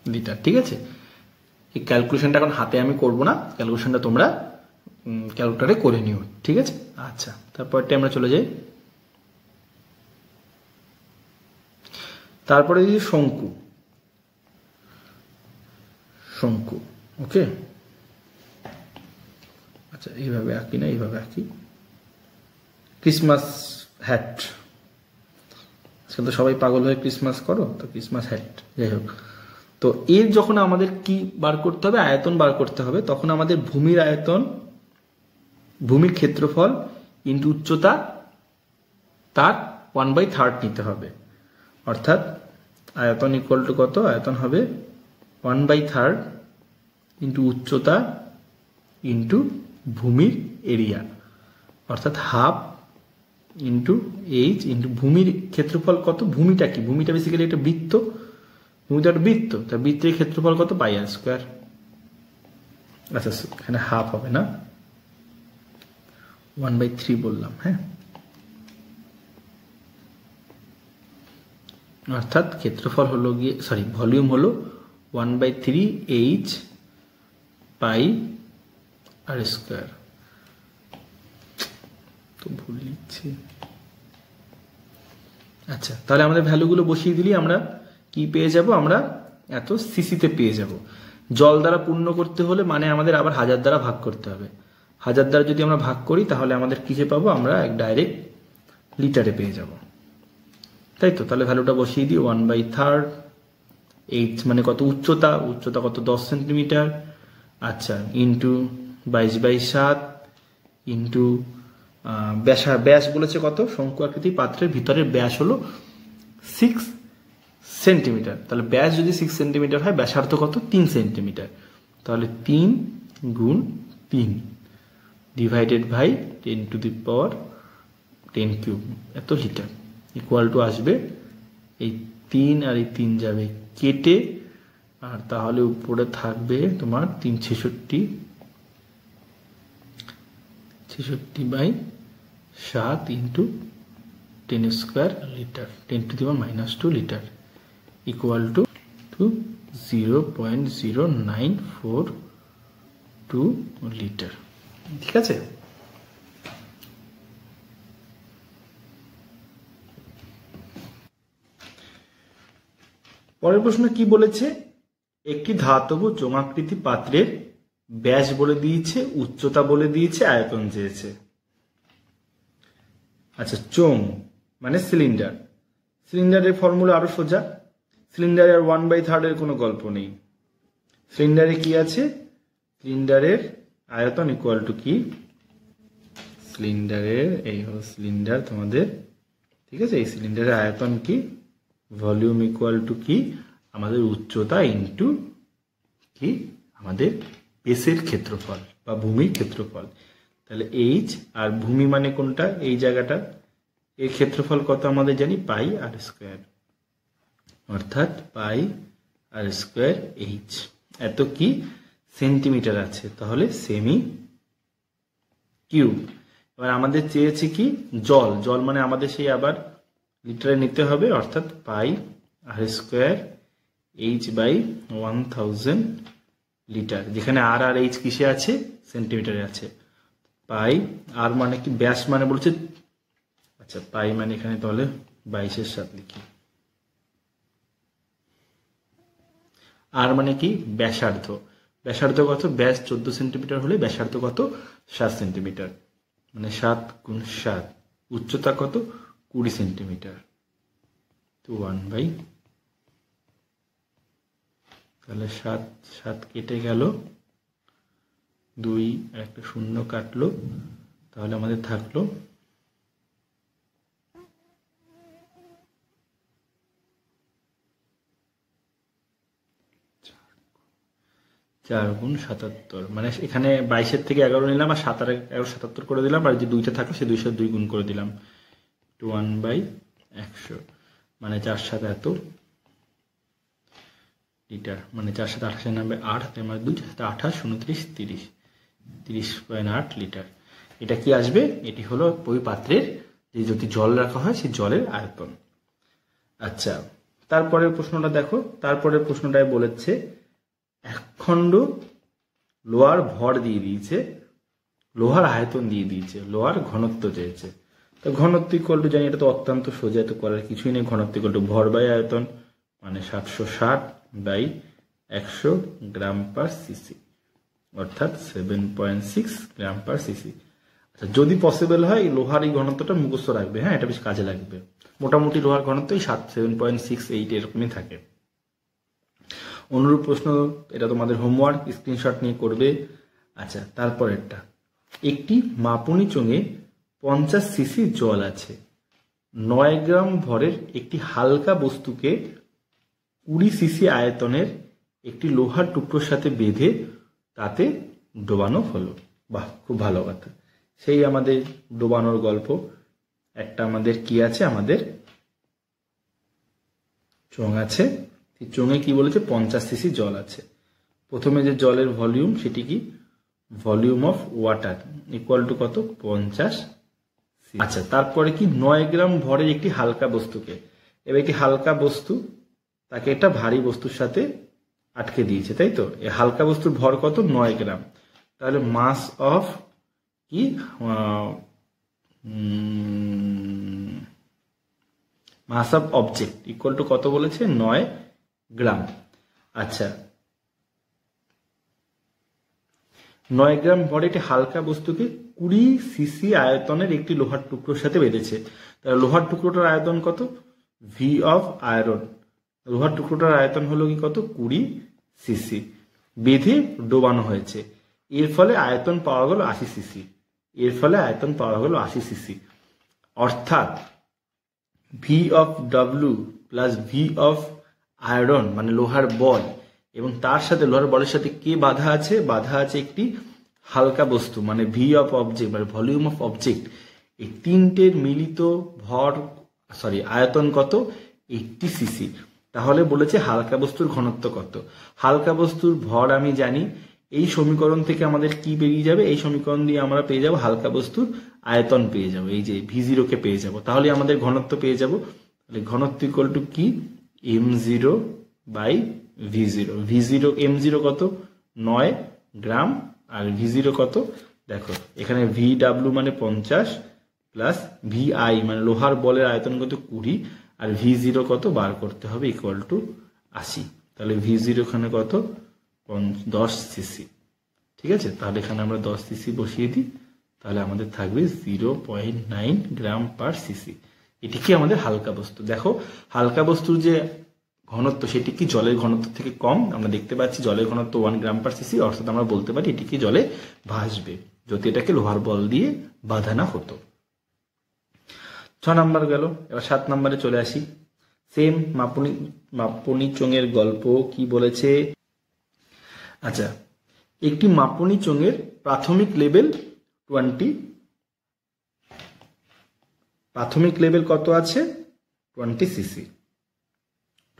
লিটার। ঠিক আছে, এই ক্যালকুলেশনটা এখন হাতে আমি করব না, ক্যালকুলেশনটা তোমরা ক্যালকুলেটরে করে নিও। ঠিক আছে, আচ্ছা তারপরটা আমরা চলে যাই। তারপরে দিই শঙ্কু। শঙ্কু ওকে, আচ্ছা এইভাবে আঁকি না, এইভাবে আঁকি। ক্রিসমাস হ্যাট, আজকাল তো সবাই পাগল হয়ে ক্রিসমাস করো, তো ক্রিসমাস হ্যাট যাই হোক। তো এর যখন আমাদের কি বার করতে হবে? আয়তন বার করতে হবে। তখন আমাদের ভূমির আয়তন, ভূমির ক্ষেত্রফল ইন্টু উচ্চতা, তার 1/3 নিতে হবে। অর্থাৎ আয়তন ইকুয়াল টু কত? আয়তন হবে 1/3 ইন্টু উচ্চতা ইন্টু ভূমির এরিয়া, অর্থাৎ হাফ ইন্টু এইচ ইন্টু ভূমির ক্ষেত্রফল কত? ভূমিটা কি? ভূমিটা বেসিক্যালি একটা বৃত্ত, ভূমিটা একটা বৃত্ত, তার বৃত্তের ক্ষেত্রফল কত? πr²। আচ্ছা এখানে হাফ হবে না, 1/3 বললাম। হ্যাঁ, অর্থাৎ ক্ষেত্রফল হলো গিয়ে ভলিউম হলো 1/3 H পাই r²। তো ভুল লিখছি। আচ্ছা তাহলে আমাদের ভ্যালুগুলো বসিয়ে দিলি আমরা কি পেয়ে যাব? আমরা এত সিসিতে পেয়ে যাব। জল দ্বারা পূর্ণ করতে হলে মানে আমাদের আবার 1000 দ্বারা ভাগ করতে হবে। 1000 দ্বারা যদি আমরা ভাগ করি তাহলে আমাদের কিসে পাবো? আমরা ডাইরেক্ট লিটারে পেয়ে যাব, তাই তো? তাহলে ভ্যালুটা বসিয়ে দিই। 1/3 এইচ মানে কত? উচ্চতা, উচ্চতা কত? 10 সেন্টিমিটার। আচ্ছা ইন্টু 22/7 ইন্টু ব্যাস বলেছে কত? শঙ্কু আকৃতি পাত্রের ভিতরের ব্যাস হলো 6 সেন্টিমিটার। তাহলে ব্যাস যদি 6 সেন্টিমিটার হয়, ব্যাসার্ধ কত? 3 সেন্টিমিটার। তাহলে 3 গুণ 3 ডিভাইডেড বাই 10⁻10³ এত লিটার ইকুয়াল টু আসবে। এই 3 আর এই 3 যাবে কেটে, আর তাহলে উপরে থাকবে তোমার 366/7 into 10² litre, 10⁻² litre equal to 0.0942 litre. ঠিক আছে, পরের প্রশ্ন কি বলেছে? একটি ধাতব চোঙাকৃতি পাত্রের ব্যাস বলে দিয়েছে, উচ্চতা বলে দিয়েছে, আয়তন চেয়েছে। আচ্ছা চোঙ মানে সিলিন্ডার। সিলিন্ডারের ফর্মুলা আরো সোজা। সিলিন্ডারের 1/3 এর কোনো গল্প নেই। সিলিন্ডারে কি আছে? সিলিন্ডারের আয়তন ইকুয়াল টু কি? সিলিন্ডারের এই হলো সিলিন্ডার তোমাদের, ঠিক আছে? এই সিলিন্ডারের আয়তন কি? ভলিউম ইকুয়াল টু কি? আমাদের উচ্চতা ইন্টু কি? আমাদের বেসের ক্ষেত্রফল বা ভূমির ক্ষেত্রফল। তাহলে এইচ আর ভূমি মানে কোনটা? এই জায়গাটা। এর ক্ষেত্রফল কত আমাদের জানি? πr², অর্থাৎ πr² এইচ। এত কি সেন্টিমিটার আছে, তাহলে সেমি কিউব। এবার আমাদের চেয়েছে কি জল, জল মানে আমাদের সেই আবার লিটারে নিতে হবে, অর্থাৎ পাই আর স্কোয়ার এইচ বাই 1000 লিটার, যেখানে আর আর এইচ কিসে আছে, সেন্টিমিটারে আছে। পাই আর মানে কি ব্যাস মানে বলছে, আচ্ছা পাই মানে এখানে তাহলে 22/7 লিখি। আর মানে কি ব্যাসার্ধ, ব্যাসার্ধ কত, ব্যাস 14 সেন্টিমিটার হলে ব্যাসার্ধ কত 7 সেন্টিমিটার, মানে 7 × 7। উচ্চতা কত 20 সেন্টিমিটার, তো 1/, তাহলে 7 7 কেটে গেল, 2 একটা শূন্য কাটলো, তাহলে আমাদের থাকলো 4 × 77, মানে এখানে 22 থেকে 11 নিলাম আর 7 আর 11 77 করে দিলাম, আর যে 2টা থাকলো সেই 2 2 গুণ করে দিলাম, 1/100, মানে 4 7 এত লিটার, মানে 4 7 28 90 8 মানে 2 28 29 30 30.8 লিটার। এটা কি আসবে, এটি হলো ওই পাত্রের যে যদি জল রাখা হয় সেই জলের আয়তন। আচ্ছা, তারপরের প্রশ্নটা দেখো, তারপরের প্রশ্নটায় বলেছে এক খণ্ড লোহার ভর দিয়ে দিয়েছে, লোহার আয়তন দিয়ে দিয়েছে, লোহার ঘনত্ব চেয়েছে। তো ঘনত্ব ইকুয়াল টু জানি, এটা তো অত্যন্ত সোজা, তো করার কিছুই নেই। ঘনত্ব ইকুয়াল টু ভর বাই আয়তন, মানে 760/100 গ্রাম পার সিসি, অর্থাৎ 7.6 গ্রাম পার সিসি। আচ্ছা, যদি পসিবল হয় লোহার এই ঘনত্বটা মুখস্থ রাখবে, হ্যাঁ এটা বেশ কাজে লাগবে। মোটামুটি লোহার ঘনত্ব 7.68 এরকমই থাকে। অনুরূপ প্রশ্ন, এটা তোমাদের হোমওয়ার্ক, স্ক্রিনশট নিয়ে করবে। আচ্ছা, তারপরেরটা, একটি মাপনী চোঙে 50 সিসি জল আছে, 9 গ্রাম ভরের একটি হালকা বস্তুকে 20 সিসি আয়তনের একটি লোহার টুকরোর সাথে বেঁধে তাতে ডোবানো হলো। বাহ, খুব ভালো কথা। সেই আমাদের ডোবানোর গল্প। একটা আমাদের কি আছে, আমাদের চোঙ আছে, চোঙে কি বলেছে 50 সিসি জল আছে। প্রথমে যে জলের ভলিউম সেটি কি, volume of water equal to কত 50। আচ্ছা, তারপরে কি 9 গ্রাম ভরের একটি হালকা বস্তুকে, এবার একটি হালকা বস্তু তাকে একটা ভারী বস্তুর সাথে আটকে দিয়েছে, তাই তো। এই হালকা বস্তুর ভর কত 9 গ্রাম, তাহলে মাস অফ কি মাস অফ অবজেক্ট ইকুয়াল টু কত বলেছে 9 গ্রাম। আচ্ছা, 9 গ্রাম ভরে একটি হালকা বস্তুকে 20 সিসি আয়তনের একটি লোহার টুকরোর সাথে বেঁধেছে, তাহলে লোহার টুকরোটার আয়তন কত, ভি অফ আয়রন, লোহার টুকরোটার আয়তন হলো কি কত 20 সিসি, বেঁধে ডোবানো হয়েছে। এর ফলে আয়তন পাওয়া গেল 80 সিসি, এর ফলে আয়তন পাওয়া গেল 80 সিসি, অর্থাৎ V of W plus V of iron মানে লোহার বল, এবং তার সাথে লোহার বলের সাথে কে বাধা আছে, বাধা আছে একটি হালকা বস্তু, মানে ভি অফ অবজেক্ট মানে ভলিউম অফ অবজেক্ট। এই তিনটের মিলিত ভর আয়তন কত 80 সিসি। তাহলে বলেছে হালকা বস্তুর ঘনত্ব কত। হালকা বস্তুর ভর আমি জানি, এই সমীকরণ থেকে আমাদের কি বেরিয়ে যাবে, এই সমীকরণ দিয়ে আমরা পেয়ে যাব হালকা বস্তুর আয়তন পেয়ে যাব, এই যে V0 কে পেয়ে যাব, তাহলে আমাদের ঘনত্ব পেয়ে যাব। তাহলে ঘনত্ব ইকুয়াল টু কি m0/V0, V0 m0 কত 9 গ্রাম, আর V0 কত দেখো এখানে VW মানে 50 প্লাস VI মানে লোহার বলের আয়তন কত 20, আর V0 কত বার করতে হবে ইকুয়াল টু 80, তাহলে V0 এখানে কত 10 সিসি। ঠিক আছে, তাহলে এখানে আমরা 10 সিসি বসিয়ে দিই, তাহলে আমাদের থাকবে 0.9 গ্রাম পার সিসি। এটি কি আমাদের হালকা বস্তু। দেখো হালকা বস্তুর যে ঘনত্ব সেটি কি জলের ঘনত্ব থেকে কম, আমরা দেখতে পাচ্ছি জলের ঘনত্ব 1 গ্রাম পার সিসি, অর্থাৎ আমরা বলতে পারি এটি কি জলে ভাসবে যদি এটাকে লোহার বল দিয়ে বাঁধানো হতো। 6 নাম্বার গেল, এবার 7 নাম্বারে চলে আসি। সেম মাপনী চোঙের গল্প। কি বলেছে, আচ্ছা একটি মাপনী চোঙের প্রাথমিক লেভেল 20, প্রাথমিক লেভেল কত আছে 20 সিসি,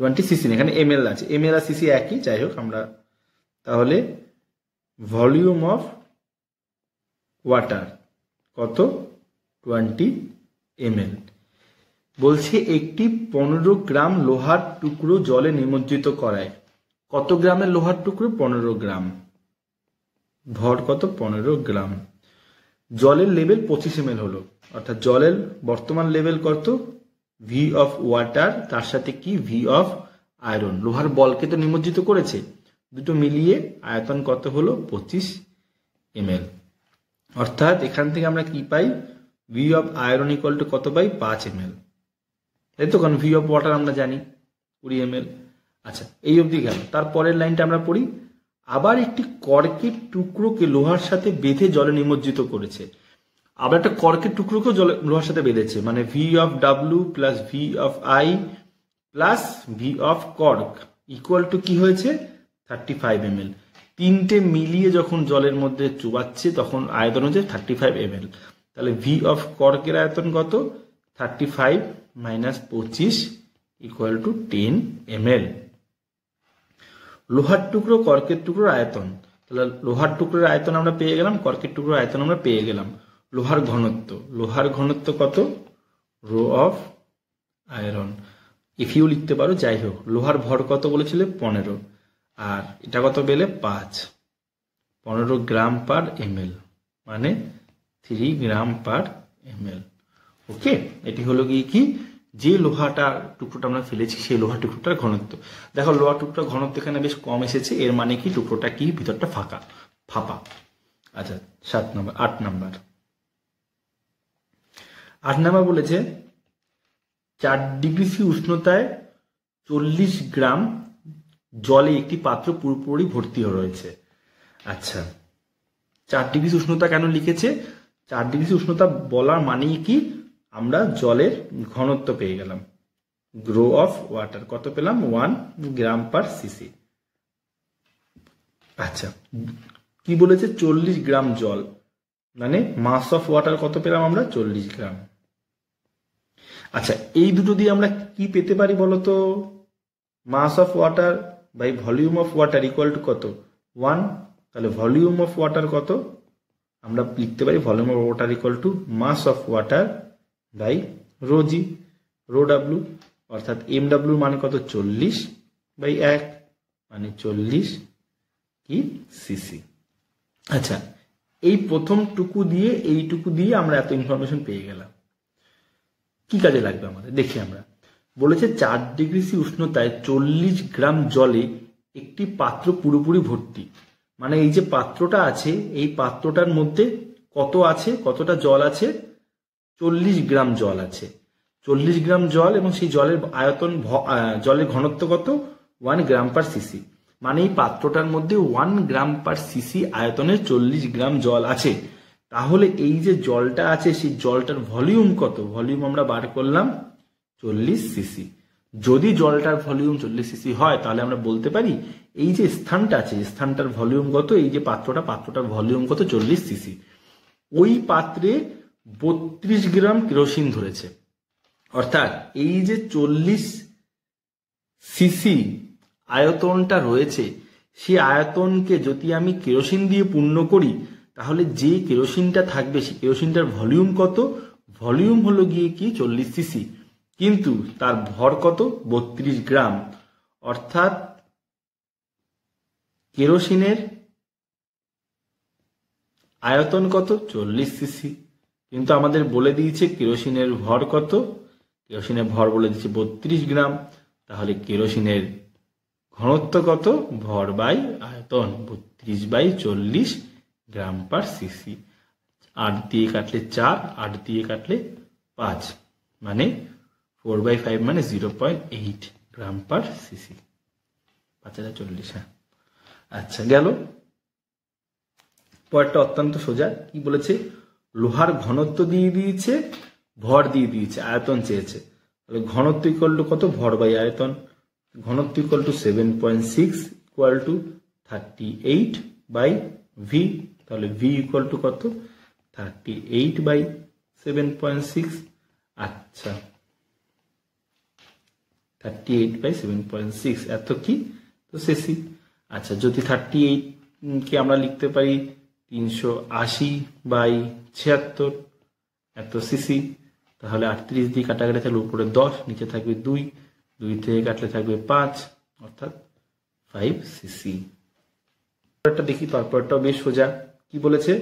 20 সিসি এখানে ml আছে, ml আর সিসি একই, যাই হোক আমরা তাহলে ভলিউম অফ ওয়াটার কত 20 ml। বলছে একটি 15 গ্রাম লোহার টুকরো জলে নিমজ্জিত করায় কত গ্রামের লোহার টুকরো 15 গ্রাম, ভর কত 15 গ্রাম। জলের লেভেল 25 ml হলো, অর্থাৎ জলের বর্তমান লেভেল কত ভি অফ ওয়াটার, তার সাথে কি ভি অফ আয়রন, লোহার বলকে তো নিমজ্জিত করেছে, দুটো মিলিয়ে আয়তন কত হলো 25 ml। অর্থাৎ এখান থেকে আমরা কি পাই V of iron equal to কত পাই 5 ml, তাই তো, কারণ ভি অফ ওয়াটার আমরা জানি 20 ml। আচ্ছা এই অবধি গেল। তারপরের লাইনটা আমরা পড়ি, আবার একটি কর্কের টুকরোকে লোহার সাথে বেঁধে জলে নিমজ্জিত করেছে। আবার একটা কর্কের টুকরোকেও লোহার সাথে বেঁধেছে, মানে V of W plus V of I plus V of cork equal to কি হয়েছে 35 ml। তিনটে মিলিয়ে যখন জলের মধ্যে চুবাচ্ছে তখন আয়তন হচ্ছে 35 ml। তাহলে ভি অফ কর্কের আয়তন কত 35 মাইনাস 25 ইকুয়াল টু 10 ml। লোহার টুকরো কর্কের টুকরোর আয়তন, তাহলে লোহার টুকরোর আয়তন আমরা পেয়ে গেলাম, কর্কের টুকরোর আয়তন আমরা পেয়ে গেলাম। লোহার ঘনত্ব কত রো অফ আয়রন, এফিও লিখতে পারো, যাই হোক। লোহার ভর কত বলেছিলে 15, আর এটা কত পেলে 5, 15 গ্রাম পার ml, মানে 3 গ্রাম পার ml। ওকে, এটি হলো কি যে লোহাটা টুকরোটা আমরা ফেলেছি সেই লোহার টুকরোটার ঘনত্ব। দেখো লোহার টুকরোটার ঘনত্ব এখানে বেশ কম এসেছে, এর মানে কি টুকরোটা কি ভিতরটা ফাঁপা। আচ্ছা 8 নাম্বার বলেছে 4 ডিগ্রি সি উষ্ণতায় 40 গ্রাম জলে একটি পাত্র পুরোপুরি ভর্তি রয়েছে। আচ্ছা 4 ডিগ্রি উষ্ণতা কেন লিখেছে, 4 ডিগ্রি উষ্ণতা বলার মানে কি আমরা জলের ঘনত্ব পেয়ে গেলাম, গ্রো অফ ওয়াটার কত পেলাম 1 গ্রাম পার সিসি। আচ্ছা কি বলেছে 40 গ্রাম জল, মানে মাস অফ ওয়াটার কত পেলাম আমরা 40 গ্রাম। আচ্ছা এই দুটো দিয়ে আমরা কি পেতে পারি বলতো, mass of water by volume of water equal to কত 1, তাহলে ভলিউম অফ ওয়াটার কত আমরা লিখতে পারি volume of water equal to mass of water by rho G, rho W, অর্থাৎ এম ডাব্লিউ মানে কত 40 বাই 1 মানে 40 কি সিসি। আচ্ছা এই প্রথম টুকু দিয়ে এইটুকু দিয়ে আমরা এত ইনফরমেশন পেয়ে গেলাম, কি কাজে লাগবে আমাদের দেখি আমরা। বলেছে 4 ডিগ্রি সি উষ্ণতায় 40 গ্রাম জলে একটি পাত্র পুরোপুরি ভর্তি, মানে এই যে পাত্রটা আছে এই পাত্রটার মধ্যে কত আছে, কতটা জল আছে 40 গ্রাম জল আছে, 40 গ্রাম জল, এবং সেই জলের আয়তন জলের ঘনত্ব কত 1 গ্রাম পার সিসি, মানে এই পাত্রটার মধ্যে 1 গ্রাম পার সিসি আয়তনের 40 গ্রাম জল আছে। তাহলে এই যে জলটা আছে সেই জলটার ভলিউম কত, ভলিউম আমরা বার করলাম 40 সিসি। যদি জলটার ভলিউম 40 সিসি হয় তাহলে আমরা বলতে পারি এই যে স্থানটা আছে স্থানটার ভলিউম কত, এই যে পাত্রটার ভলিউম কত 40 সিসি। ওই পাত্রে 32 গ্রাম কেরোসিন ধরেছে, অর্থাৎ এই যে 40 সিসি আয়তনটা রয়েছে সেই আয়তনকে যদি আমি কেরোসিন দিয়ে পূর্ণ করি তাহলে যে কেরোসিনটা থাকবে সেই কেরোসিনটার ভলিউম কত, ভলিউম হলো গিয়ে কি 40 সিসি, কিন্তু তার ভর কত 32 গ্রাম, অর্থাৎ কেরোসিনের আয়তন কত 40 সিসি, কিন্তু আমাদের বলে দিয়েছে কেরোসিনের ভর কত, কেরোসিনের ভর বলে দিচ্ছে 32 গ্রাম, তাহলে কেরোসিনের ঘনত্ব কত ভর বাই আয়তন 32/40 গ্রাম পার সিসি। 8 দিয়ে কাটলে 4, 8 দিয়ে কাটলে 5, মানে 4/5 মানে 0.8 গ্রাম পার সিসি, 5040। হ্যাঁ আচ্ছা গেল। পরেরটা অত্যন্ত সোজা, কি বলেছে লোহার ঘনত্ব দিয়ে দিয়েছে, ভর দিয়ে দিয়েছে, আয়তন চেয়েছে, তাহলে ঘনত্ব ইকুয়াল টু কত ভর বাই আয়তন, ঘনত্ব equal to 7.6 equal to 38/v, তাহলে v ইকুয়াল টু কত 38/7.6। আচ্ছা 38/7.6 এত কি তো সিসি। আচ্ছা, যদি 38 কে আমরা লিখতে পারি 380/76 এত সিসি, তাহলে 38 দিয়ে কাটাকাটি থাকলে উপরে 10, নিচে থাকবে 2, 2 থেকে কাটলে থাকবে 5, অর্থাৎ 5 সিসি। পরেরটা দেখি, তারপরটাও বেশ সোজা। কি বলেছে?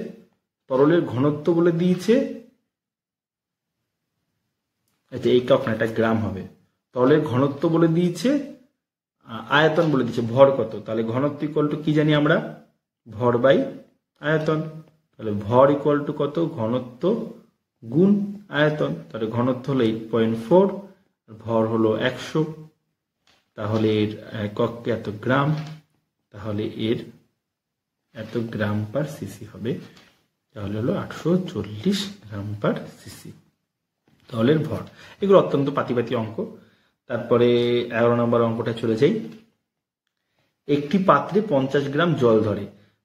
তরলের ঘনত্ব বলে দিয়েছে, আচ্ছা এই কাপ না, এটা গ্রাম হবে। তরলের ঘনত্ব বলে দিয়েছে, আয়তন বলে দিয়েছে ভর কত। তাহলে ঘনত্ব ইকুয়াল টু কি জানি আমরা? ভর বাই আয়তন। তাহলে ভর ইকুয়াল টু কত? ঘনত্ব গুণ আয়তন। তাহলে ঘনত্ব হলো 8.4, ভর হলো 100, তাহলে এর একক এত গ্রাম, তাহলে এর এত গ্রাম পার সিসি হবে, তাহলে হলো 840 গ্রাম পার সিসি তরলের ভর। এগুলো অত্যন্ত পাতিপাতি অঙ্ক। তারপরে 11 নম্বর অঙ্কটা চলে যাই। একটি পাত্রে 50 গ্রাম জল ধরে,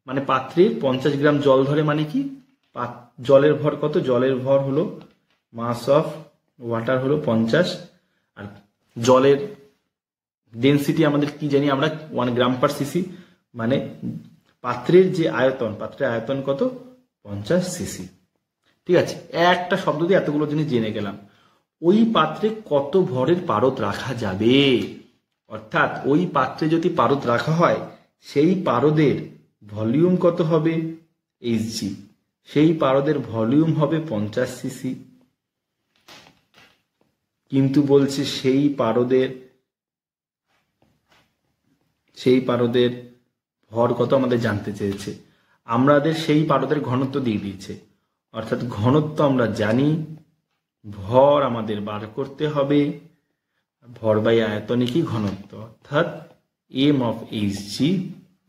মানে পাত্রে 50 গ্রাম জল ধরে মানে কি? জলের ভর কত? জলের ভর হলো মাস অফ ওয়াটার হলো 50, আর জলের ডেন্সিটি আমাদের কি জানি আমরা? 1 গ্রাম পার সিসি, মানে পাত্রের যে আয়তন, পাত্রের আয়তন কত? 50 সিসি। ঠিক আছে, একটা শব্দ দিয়ে এতগুলো জিনিস জেনে গেলাম। ওই পাত্রে কত ভরের পারদ রাখা যাবে, অর্থাৎ ওই পাত্রে যদি পারদ রাখা হয় সেই পারদের ভলিউম কত হবে? Hg। সেই পারদের ভলিউম হবে 50 সিসি। কিন্তু বলছে সেই পারদের ভর কত আমাদের জানতে চেয়েছে। আমাদের সেই পারদের ঘনত্ব দিয়ে দিয়েছে, অর্থাৎ ঘনত্ব আমরা জানি, ভর আমাদের বার করতে হবে। ভর বাই আয়তনে কি? ঘনত্ব। অর্থাৎ m of Hg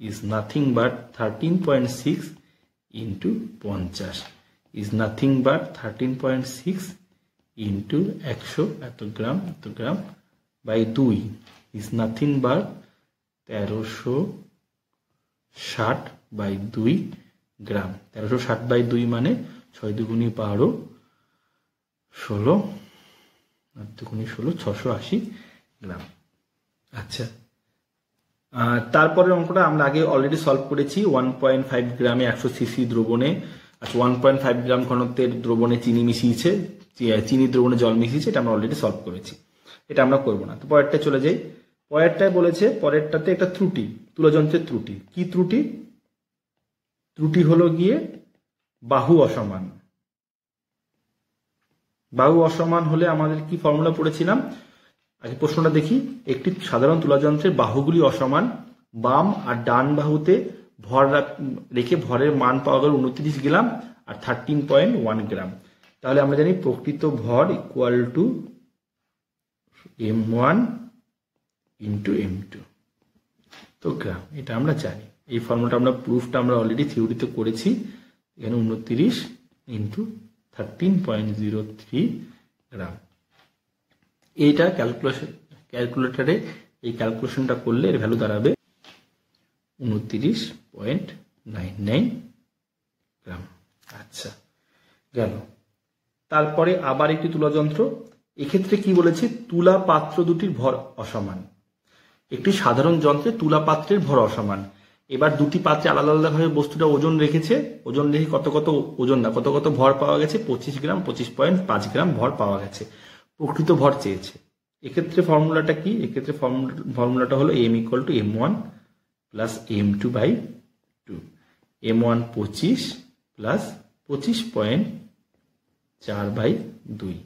is nothing but 13.6 into 50, is nothing but 13.6 into 100 এত গ্রাম বাই 2 is nothing but 1360/2 গ্রাম। 1360/2 মানে 6 দুগুণী 12, 16, 8 দুগুণী 16, 680 গ্রাম। আচ্ছা, তারপরের অঙ্কটা আমরা আগে অলরেডি সলভ করেছি। 1.5 গ্রামে 100 সিসি দ্রবণে, আচ্ছা 1.5 গ্রাম ঘনত্বের দ্রবণে চিনি মিশিয়েছে, চিনি দ্রবণে জল মিশিয়েছে, এটা আমরা অলরেডি সলভ করেছি, এটা আমরা করবো না। তো পরেরটা চলে যাই। পরেরটায় বলেছে, পরেরটাতে একটা ত্রুটি, তুলাযন্ত্রের ত্রুটি। কি ত্রুটি? ত্রুটি হলো গিয়ে বাহু অসমান। বাহু অসমান হলে আমাদের কি ফর্মুলা পড়েছিলাম? আগে প্রশ্নটা দেখি। একটি সাধারণ তুলাযন্ত্রের বাহুগুলি অসমান, বাম আর ডান বাহুতে ভর রেখে ভরের মান পাওয়া গেল 29 গ্রাম আর 13.1 গ্রাম। তাহলে আমরা জানি প্রকৃত ভর equal to m1 into m2 তো গ্রাম, এটা আমরা জানি। এই ফর্মুলাটা আমরা প্রুফটা আমরা অলরেডি থিওরিতে করেছি। এখানে 29 ইন্টু 13.03 গ্রাম। এইটা ক্যালকুলেটরে এই ক্যালকুলেশনটা করলে এর ভ্যালু দাঁড়াবে 29.99 গ্রাম। আচ্ছা, গেল। তারপরে আবার একটি তুলাযন্ত্র। এক্ষেত্রে কি বলেছে? তুলা পাত্র দুটির ভর অসমান। একটি সাধারণ যন্ত্রে তুলা পাত্রের ভর অসমান। এবার দুটি পাত্রে আলাদা আলাদাভাবে বস্তুটা ওজন রেখেছে, ওজন রেখে কত কত ওজন না কত কত ভর পাওয়া গেছে, 25 গ্রাম 25.5 গ্রাম ভর পাওয়া গেছে। প্রকৃত ভর চেয়েছে। এক্ষেত্রে ফর্মুলাটা কি? এক্ষেত্রে ফর্মুলাটা হলো m equal to m1 plus m2/2। m1 25 plus 25.4/2,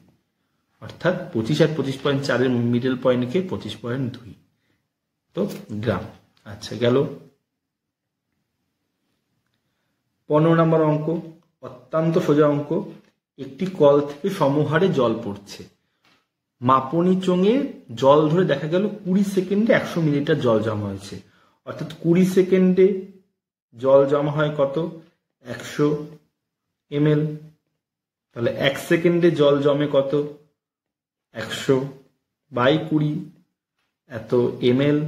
অর্থাৎ 25 আর 25.4 এর মিডল পয়েন্টকে 25.2 তো গ্রাম। আচ্ছা, গেল। 15 নম্বর অঙ্ক, অত্যন্ত সোজা অঙ্ক। একটি কল থেকে সমহারে জল পড়ছে। মাপনী চোঙে জল ধরে দেখা গেল 20 সেকেন্ডে 100 মিলিলিটার জল জমা হয়েছে। অর্থাৎ 20 সেকেন্ডে জল জমা হয় কত? 100 ml। তাহলে 1 সেকেন্ডে জল জমে কত? 100/20 এত ml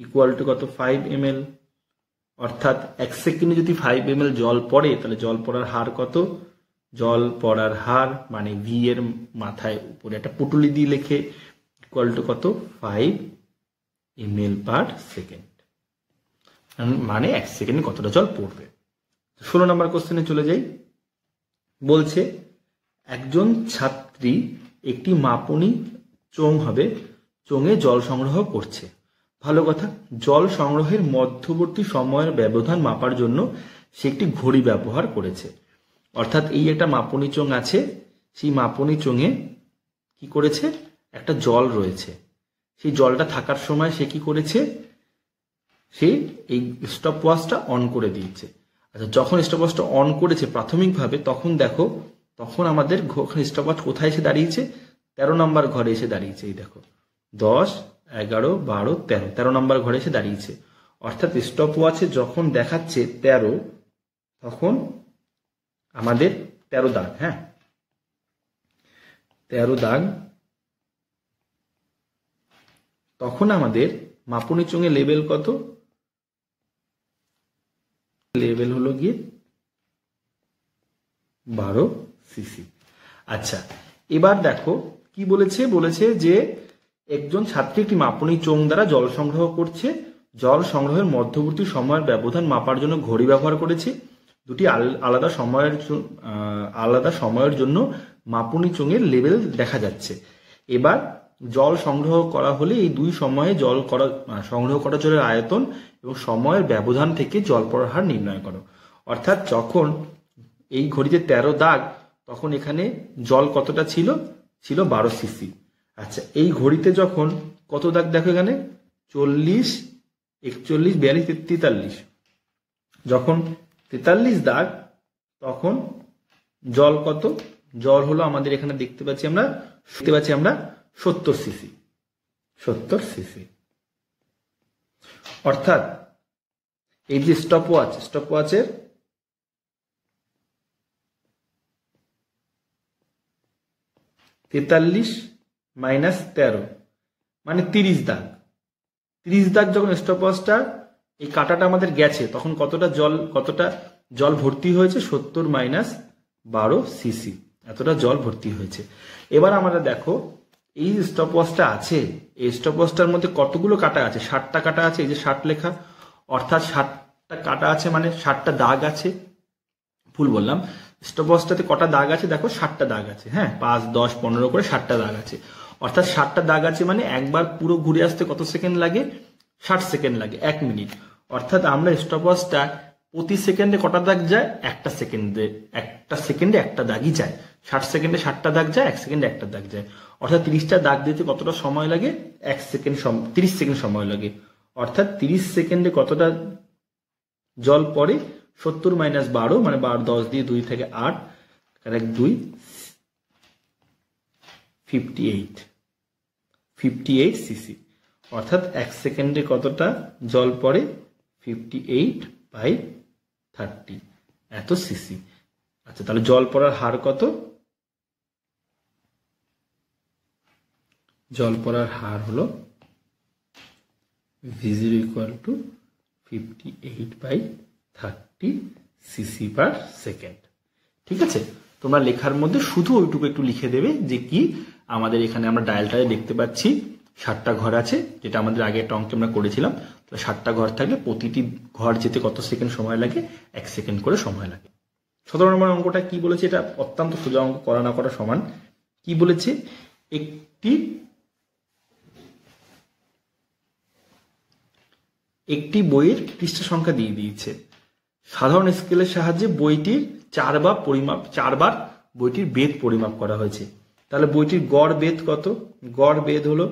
ইকুয়াল টু কত? 5 ml। অর্থাৎ 1 সেকেন্ডে যদি 5 ml জল পড়ে, তাহলে জল পড়ার হার কত? জল পড়ার হার মানে ভি এর মাথায় উপরে একটা পুটুলি দিয়ে লেখে ইকুয়াল টু কত? 5 ml/সেকেন্ড। মানে 1 সেকেন্ডে কতটা জল পড়বে। 16 নম্বর কোশ্চেনে চলে যাই। বলছে একজন ছাত্রী একটি মাপনী চোঙে জল সংগ্রহ করছে। ভালো কথা। জল সংগ্রহের মধ্যবর্তী সময়ের ব্যবধান মাপার জন্য সে একটি ঘড়ি ব্যবহার করেছে। অর্থাৎ এই একটা মাপনী চোঙ আছে, সেই মাপনী চোঙে কি করেছে, একটা জল রয়েছে। সেই জলটা থাকার সময় সে কি করেছে, সে এই স্টপ ওয়াচটা অন করে দিয়েছে। আচ্ছা, যখন স্টপ ওয়াচটা অন করেছে প্রাথমিকভাবে, তখন দেখো, তখন আমাদের স্টপ ওয়াচ কোথায় এসে দাঁড়িয়েছে, 13 নম্বর ঘরে এসে দাঁড়িয়েছে। এই দেখো 10, 11, 12, 13, 13 নম্বর ঘরে এসে দাঁড়িয়েছে। অর্থাৎ স্টপ ওয়াচে যখন দেখাচ্ছে 13, তখন আমাদের 13 দাগ, হ্যাঁ 13 দাগ, তখন আমাদের মাপনী চোঙে লেভেল কত, লেভেল হলো গিয়ে 12 সিসি। আচ্ছা, এবার দেখো কি বলেছে, বলেছে যে একজন ছাত্রী একটি মাপনী চোঙ দ্বারা জল সংগ্রহ করছে। জল সংগ্রহের মধ্যবর্তী সময়ের ব্যবধান মাপার জন্য ঘড়ি ব্যবহার করেছে। দুটি আলাদা সময়ের জন্য মাপনী চোঙের লেভেল দেখা যাচ্ছে। এবার জল সংগ্রহ করা হলে এই দুই সময়ে সংগ্রহ করা জলের আয়তন এবং সময়ের ব্যবধান থেকে জল পড়ার হার নির্ণয় করো। অর্থাৎ যখন এই ঘড়িতে 13 দাগ, তখন এখানে জল কতটা ছিল, 12 সিসি। আচ্ছা, এই ঘড়িতে যখন কত দাগ দেখো, এখানে 40, 41, 42, 43, যখন 43 দাগ, তখন জল কত, জল হলো আমাদের এখানে দেখতে পাচ্ছি আমরা 70 সিসি, 70 সিসি। অর্থাৎ এই যে স্টপ ওয়াচের -43 - 13 মানে 30 দাগ। 30 দাগ যখন স্টপ ওয়াচটা এই কাটাটা আমাদের গেছে, তখন কতটা জল ভর্তি হয়েছে, 70 - 12 সিসি, এতটা জল ভর্তি হয়েছে। এবার আমরা দেখো এই স্টপ ওয়াচটা আছে, এই স্টপ ওয়াচটার মধ্যে কতগুলো কাটা আছে, 60টা কাটা আছে, এই যে 60 লেখা, অর্থাৎ 60টা কাটা আছে মানে 60টা দাগ আছে। ভুল বললাম, স্টপ ওয়াচটাতে কটা দাগ আছে দেখো, 60টা দাগ আছে, হ্যাঁ 5, 10, 15 করে 60টা দাগ আছে। অর্থাৎ 60টা দাগ আছে মানে একবার পুরো ঘুরে আসতে কত সেকেন্ড লাগে, 60 সেকেন্ড লাগে, 1 মিনিট। অর্থাৎ আমরা স্টপ ওয়াচটা প্রতি সেকেন্ডে কটা দাগ যায়, একটা সেকেন্ডে একটা দাগই যায়। 60 সেকেন্ডে 60টা দাগ যায়, 1 সেকেন্ডে একটা দাগ যায়। অর্থাৎ 30টা দাগ দিতে কতটা সময় লাগে, 30 সেকেন্ড সময় লাগে। অর্থাৎ 30 সেকেন্ডে কতটা জল পড়ে, 70 - 12 মানে 12, 10 দিয়ে 2 থেকে 8, 1 2, 58 সিসি। অর্থাৎ 1 সেকেন্ডে কতটা জল পড়ে, 58/30, এত সিসি। আচ্ছা, তাহলে জল পড়ার হার কত, জল পড়ার হার হলো V0 = 58/30 সিসি পার সেকেন্ড। ঠিক আছে, তোমরা লেখার মধ্যে শুধু ওইটুকু একটু লিখে দেবে যে কি আমাদের এখানে আমরা ডায়ালটায় দেখতে পাচ্ছি 60টা ঘর আছে, যেটা আমাদের আগে একটা অঙ্কে আমরা করেছিলাম। তো 60টা ঘর থাকলে প্রতিটি ঘর যেতে কত সেকেন্ড সময় লাগে, 1 সেকেন্ড করে সময় লাগে। 17 নম্বর অঙ্কটা কি বলেছে, এটা অত্যন্ত সোজা অঙ্ক, করা না করা সমান। কি বলেছে, একটি বইয়ের পৃষ্ঠা সংখ্যা দিয়ে দিয়েছে। সাধারণ স্কেলের সাহায্যে বইটির 4বার বইটির বেদ পরিমাপ করা হয়েছে। তাহলে বইটির গড় বেদ কত, গড় বেদ হলো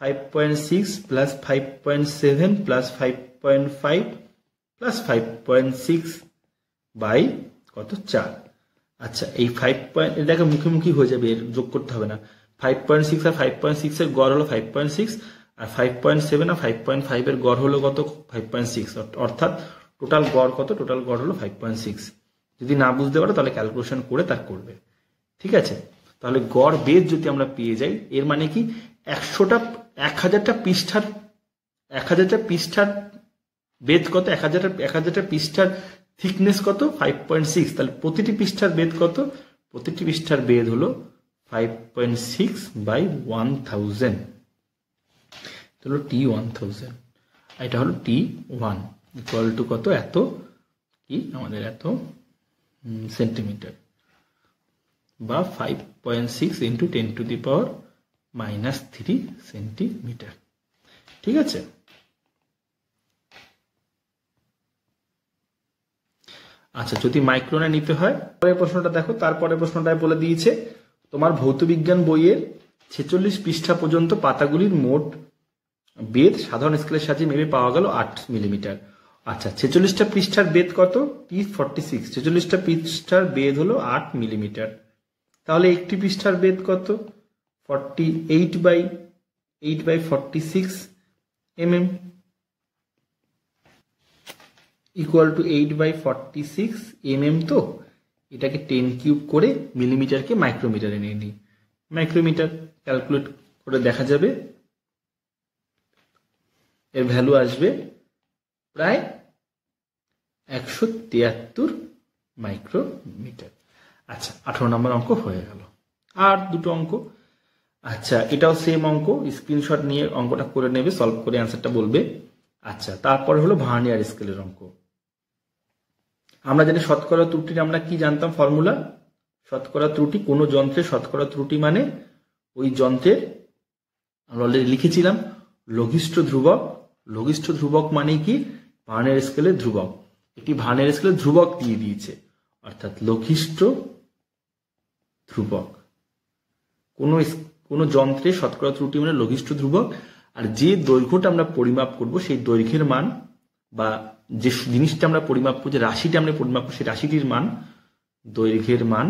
5.6 + 5.7 + 5.5 + 5.6 বাই কত 4। আচ্ছা, এই 5 এটাকে মুখোমুখি হয়ে যাবে, এর যোগ করতে হবে না। 5.6 আর 5.6 এর গড় হলো 5.6, আর 5.7 আর 5.5 এর গড় হলো কত, 5.6। অর্থাৎ টোটাল গড় কত, টোটাল গড় হলো 5.6। যদি না বুঝতে পারো তাহলে ক্যালকুলেশন করে তার করবে। ঠিক আছে, তাহলে গড় বেদ যদি আমরা পেয়ে যাই, এর মানে কি 1000টা পৃষ্ঠার বেদ কত, 1000টা পৃষ্ঠার থিকনেস কত, 5.6। তাহলে প্রতিটি পৃষ্ঠার বেদ কত, প্রতিটি পৃষ্ঠার বেদ হলো 5.6/1000, হলো T1000, এটা হলো T1। ইকুয়াল টু কত, এত কি আমাদের এত সেন্টিমিটার, বা 5.6 ইন্টু 10⁻³ সেন্টিমিটার। ঠিক আছে, আচ্ছা যদি মাইক্রনে নিতে হয়, পরের প্রশ্নটা দেখো। তারপরে প্রশ্নটায় বলে দিয়েছে তোমার ভৌতবিজ্ঞান বইয়ের 46 পৃষ্ঠা পর্যন্ত পাতাগুলির মোট বেদ সাধারণ স্কেলের সাহায্যে মেপে পাওয়া গেল 8 মিলিমিটার। আচ্ছা 46টা পৃষ্ঠার বেদ কত, T46, 46টা পৃষ্ঠার বেদ হলো 8 মিলিমিটার। তাহলে একটি পৃষ্ঠার বেদ কত, 8/46 mm ইকুয়াল টু 8/46 mm। তো এটাকে 10³ করে মিলিমিটারকে মাইক্রোমিটারে নিয়ে নিই। মাইক্রোমিটার ক্যালকুলেট করে দেখা যাবে, এর ভ্যালু আসবে প্রায় 173 মাইক্রোমিটার। আচ্ছা 18 নম্বর অঙ্ক হয়ে গেল। আর দুটো অঙ্ক, আচ্ছা এটাও সেম অঙ্ক, স্ক্রিনশট নিয়ে অঙ্কটা করে নেবে, সলভ করে অ্যান্সারটা বলবে। আচ্ছা তারপরে হলো ভার্নিয়ার স্কেলের অঙ্ক। আমরা জানি শতকরা ত্রুটির আমরা কি জানতাম ফর্মুলা, শতকরা ত্রুটি কোনো যন্ত্রের শতকরা ত্রুটি মানে ওই যন্ত্রের, আমরা অলরেডি লিখেছিলাম লঘিষ্ঠ ধ্রুবক। লঘিষ্ঠ ধ্রুবক মানে কি, ভার্নিয়ার স্কেলের ধ্রুবক। একটি ভার্নিয়ার স্কেলের ধ্রুবক দিয়ে দিয়েছে, অর্থাৎ লঘিষ্ঠ ধ্রুবক। কোনো যন্ত্রের শতকরা ত্রুটি মানে লঘিষ্ঠ ধ্রুবক। আর যে দৈর্ঘ্যটা আমরা পরিমাপ করব সেই দৈর্ঘ্যের মান, বা যে জিনিসটা আমরা পরিমাপ করবো, যে রাশিটা আমরা পরিমাপ করবো সেই রাশিটির মান, দৈর্ঘ্যের মান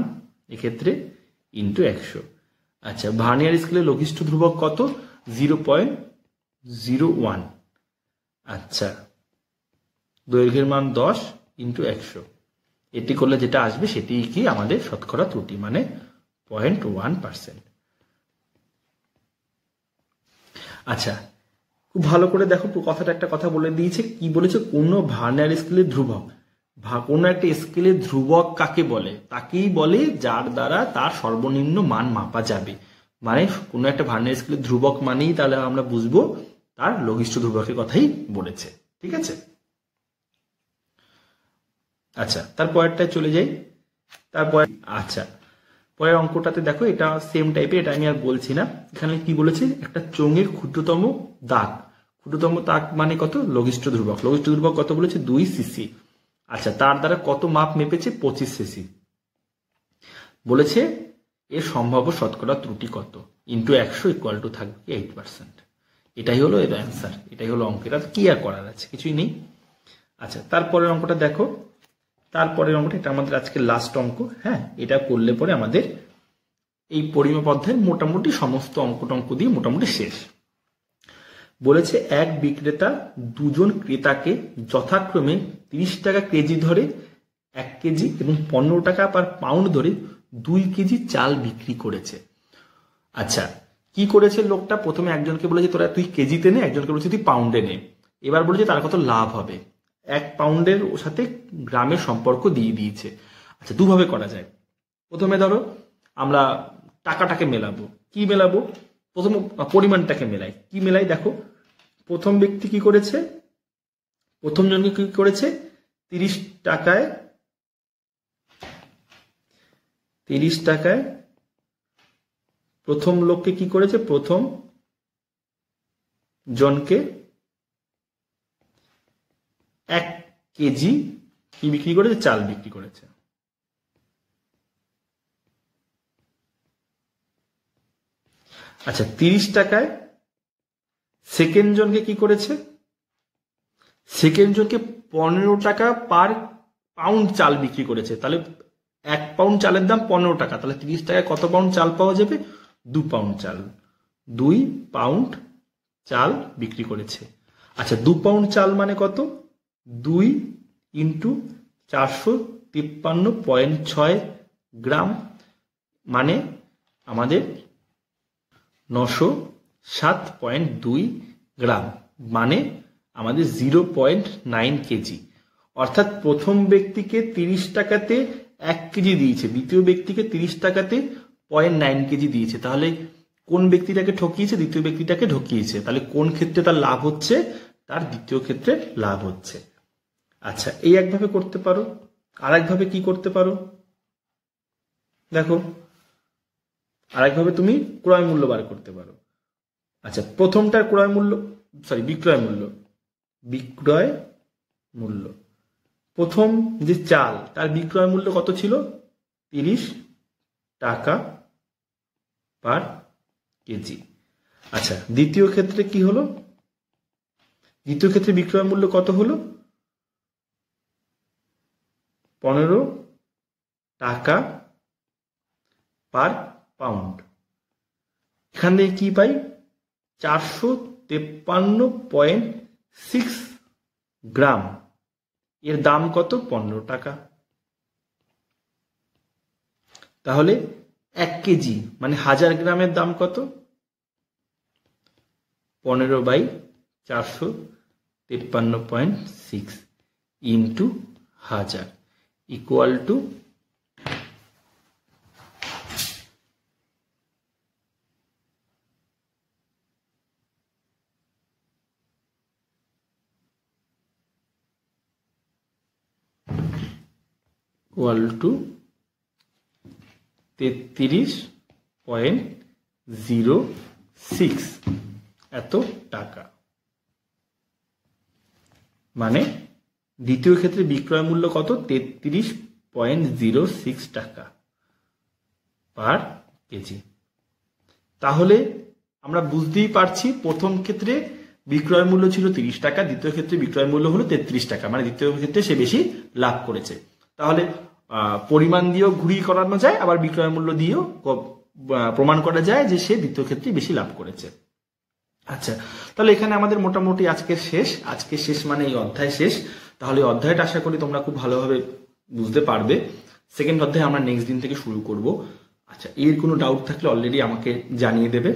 এক্ষেত্রে ইন্টু 100। আচ্ছা ভার্নিয়ার স্কেলের লঘিষ্ঠ ধ্রুবক কত, 0.01। আচ্ছা দৈর্ঘ্যের মান 10 ইন্টু 100। এটি করলে যেটা আসবে সেটি কি আমাদের শতকরা ত্রুটি মানে 0.1%। আচ্ছা খুব ভালো করে দেখো, কথাটা একটা কথা বলে দিয়েছে, কি বলেছে, কোন ভার্নিয়ার স্কেলের ধ্রুবক, কোন একটা স্কেলের ধ্রুবক কাকে বলে, তাকেই বলে যার দ্বারা তার সর্বনিম্ন মান মাপা যাবে। মানে কোন একটা ভার্নিয়ার স্কেলের ধ্রুবক মানেই তাহলে আমরা বুঝবো তার লঘিষ্ঠ ধ্রুবকের কথাই বলেছে। ঠিক আছে, আচ্ছা তারপরটায় চলে যাই। তারপর আচ্ছা পরের অঙ্কটাতে দেখো, এটা সেম টাইপের, এটা আমি আর বলছি না। এখানে কি বলেছে, একটা চোঙের ক্ষুদ্রতম দাগ, ক্ষুদ্রতম দাগ মানে কত, লঘিষ্ঠ ধ্রুবক। লঘিষ্ঠ ধ্রুবক কত বলেছে, 2 সিসি। আচ্ছা তার দ্বারা কত মাপ মেপেছে, 25 সিসি। বলেছে এর সম্ভাব্য শতকরা ত্রুটি কত, ইন্টু 100 ইকুয়াল টু থাকবে 8%। এটাই হলো এর অ্যান্সার, এটাই হলো অঙ্ক। এটা কি আর করার আছে, কিছুই নেই। আচ্ছা তারপরের অঙ্কটা দেখো, তারপরের অঙ্কটা, এটা আমাদের আজকে লাস্ট অঙ্ক। হ্যাঁ এটা করলে পরে আমাদের এই পরিমাপ অধ্যায়ের মোটামুটি সমস্ত অঙ্ক দিয়ে মোটামুটি শেষ। বলেছে এক বিক্রেতা দুজন ক্রেতাকে যথাক্রমে 30 টাকা কেজি ধরে 1 কেজি এবং 15 টাকা পার পাউন্ড ধরে 2 কেজি চাল বিক্রি করেছে। আচ্ছা কি করেছে লোকটা, প্রথমে একজনকে বলেছে তোরা তুই কেজিতে নে, একজনকে বলেছে তুই পাউন্ডে নে। এবার বলেছে তার কত লাভ হবে, 1 পাউন্ডের সাথে গ্রামের সম্পর্ক দিয়ে দিয়েছে। আচ্ছা দুভাবে করা যায়। প্রথমে ধরো আমরা টাকাটাকে মেলাবো, কি মেলাবো, প্রথম পরিমাণটাকে মেলাই, কি মেলাই দেখো। প্রথম ব্যক্তি কি করেছে, প্রথম জনকে কি করেছে, 30 টাকায় প্রথম লোককে কি করেছে, প্রথম জনকে 1 কেজি কি বিক্রি করেছে, চাল বিক্রি করেছে। আচ্ছা 30 টাকায় সেকেন্ড জনকে কি করেছে, সেকেন্ড জনকে 15 টাকা পার পাউন্ড চাল বিক্রি করেছে। তাহলে 1 পাউন্ড চালের দাম 15 টাকা, তাহলে 30 টাকায় কত পাউন্ড চাল পাওয়া যাবে, 2 পাউন্ড চাল। 2 পাউন্ড চাল বিক্রি করেছে। আচ্ছা 2 পাউন্ড চাল মানে কত, 2 ইন্টু 453.6 গ্রাম, মানে আমাদের 907.2 গ্রাম, মানে আমাদের 0.9 কেজি। অর্থাৎ প্রথম ব্যক্তিকে 30 টাকাতে 1 কেজি দিয়েছে, দ্বিতীয় ব্যক্তিকে 30 টাকাতে 0.9 কেজি দিয়েছে। তাহলে কোন ব্যক্তিটাকে ঠকিয়েছে, দ্বিতীয় ব্যক্তিটাকে ঠকিয়েছে। তাহলে কোন ক্ষেত্রে তার লাভ হচ্ছে, তার দ্বিতীয় ক্ষেত্রে লাভ হচ্ছে। আচ্ছা, এই একভাবে করতে পারো। আর একভাবে কি করতে পারো দেখো, আর একভাবে তুমি ক্রয় মূল্য বার করতে পারো। আচ্ছা, প্রথমটার ক্রয় মূল্য, বিক্রয় মূল্য, বিক্রয় মূল্য, প্রথম যে চাল তার বিক্রয় মূল্য কত ছিল? 30 টাকা পার কেজি। আচ্ছা, দ্বিতীয় ক্ষেত্রে কি হলো? দ্বিতীয় ক্ষেত্রে বিক্রয় মূল্য কত হলো? 15 টাকা পার পাউন্ড। এখান থেকে কি পাই? 453.6 গ্রাম। এর দাম কত? 15 টাকা। তাহলে 1 কেজি মানে 1000 গ্রামের দাম কত? 15/453.6 ইন্টু 1000 ইকুয়াল টু 33.06 এত টাকা। মানে দ্বিতীয় ক্ষেত্রে বিক্রয় মূল্য কত? 33.06 টাকা পার কেজি। তাহলে আমরা বুঝতেই পারছি প্রথম ক্ষেত্রে বিক্রয় মূল্য ছিল 30 টাকা, দ্বিতীয় ক্ষেত্রে বিক্রয় মূল্য হলো 33 টাকা, মানে দ্বিতীয় ক্ষেত্রে সে বেশি লাভ করেছে। তাহলে পরিমাণ দিয়েও ঘুরিয়ে করানো যায়, আবার বিক্রয় মূল্য দিয়েও প্রমাণ করা যায় যে সে দ্বিতীয় ক্ষেত্রে বেশি লাভ করেছে। আচ্ছা, তাহলে এখানে আমাদের মোটামুটি আজকের শেষ মানে এই অধ্যায় শেষ। তাহলে অধ্যায়টা আশা করি তোমরা খুব ভালোভাবে বুঝতে পারবে। সেকেন্ড অধ্যায় আমরা নেক্সট দিন থেকে শুরু করব। আচ্ছা, এর কোনো ডাউট থাকলে অলরেডি আমাকে জানিয়ে দেবে।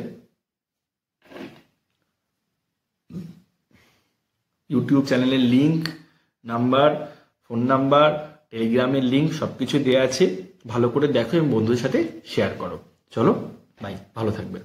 ইউটিউব চ্যানেলের লিংক, নাম্বার, ফোন নাম্বার, টেলিগ্রামের লিংক সবকিছু দেওয়া আছে। ভালো করে দেখো এবং বন্ধুদের সাথে শেয়ার করো। চলো, বাই, ভালো থাকবে।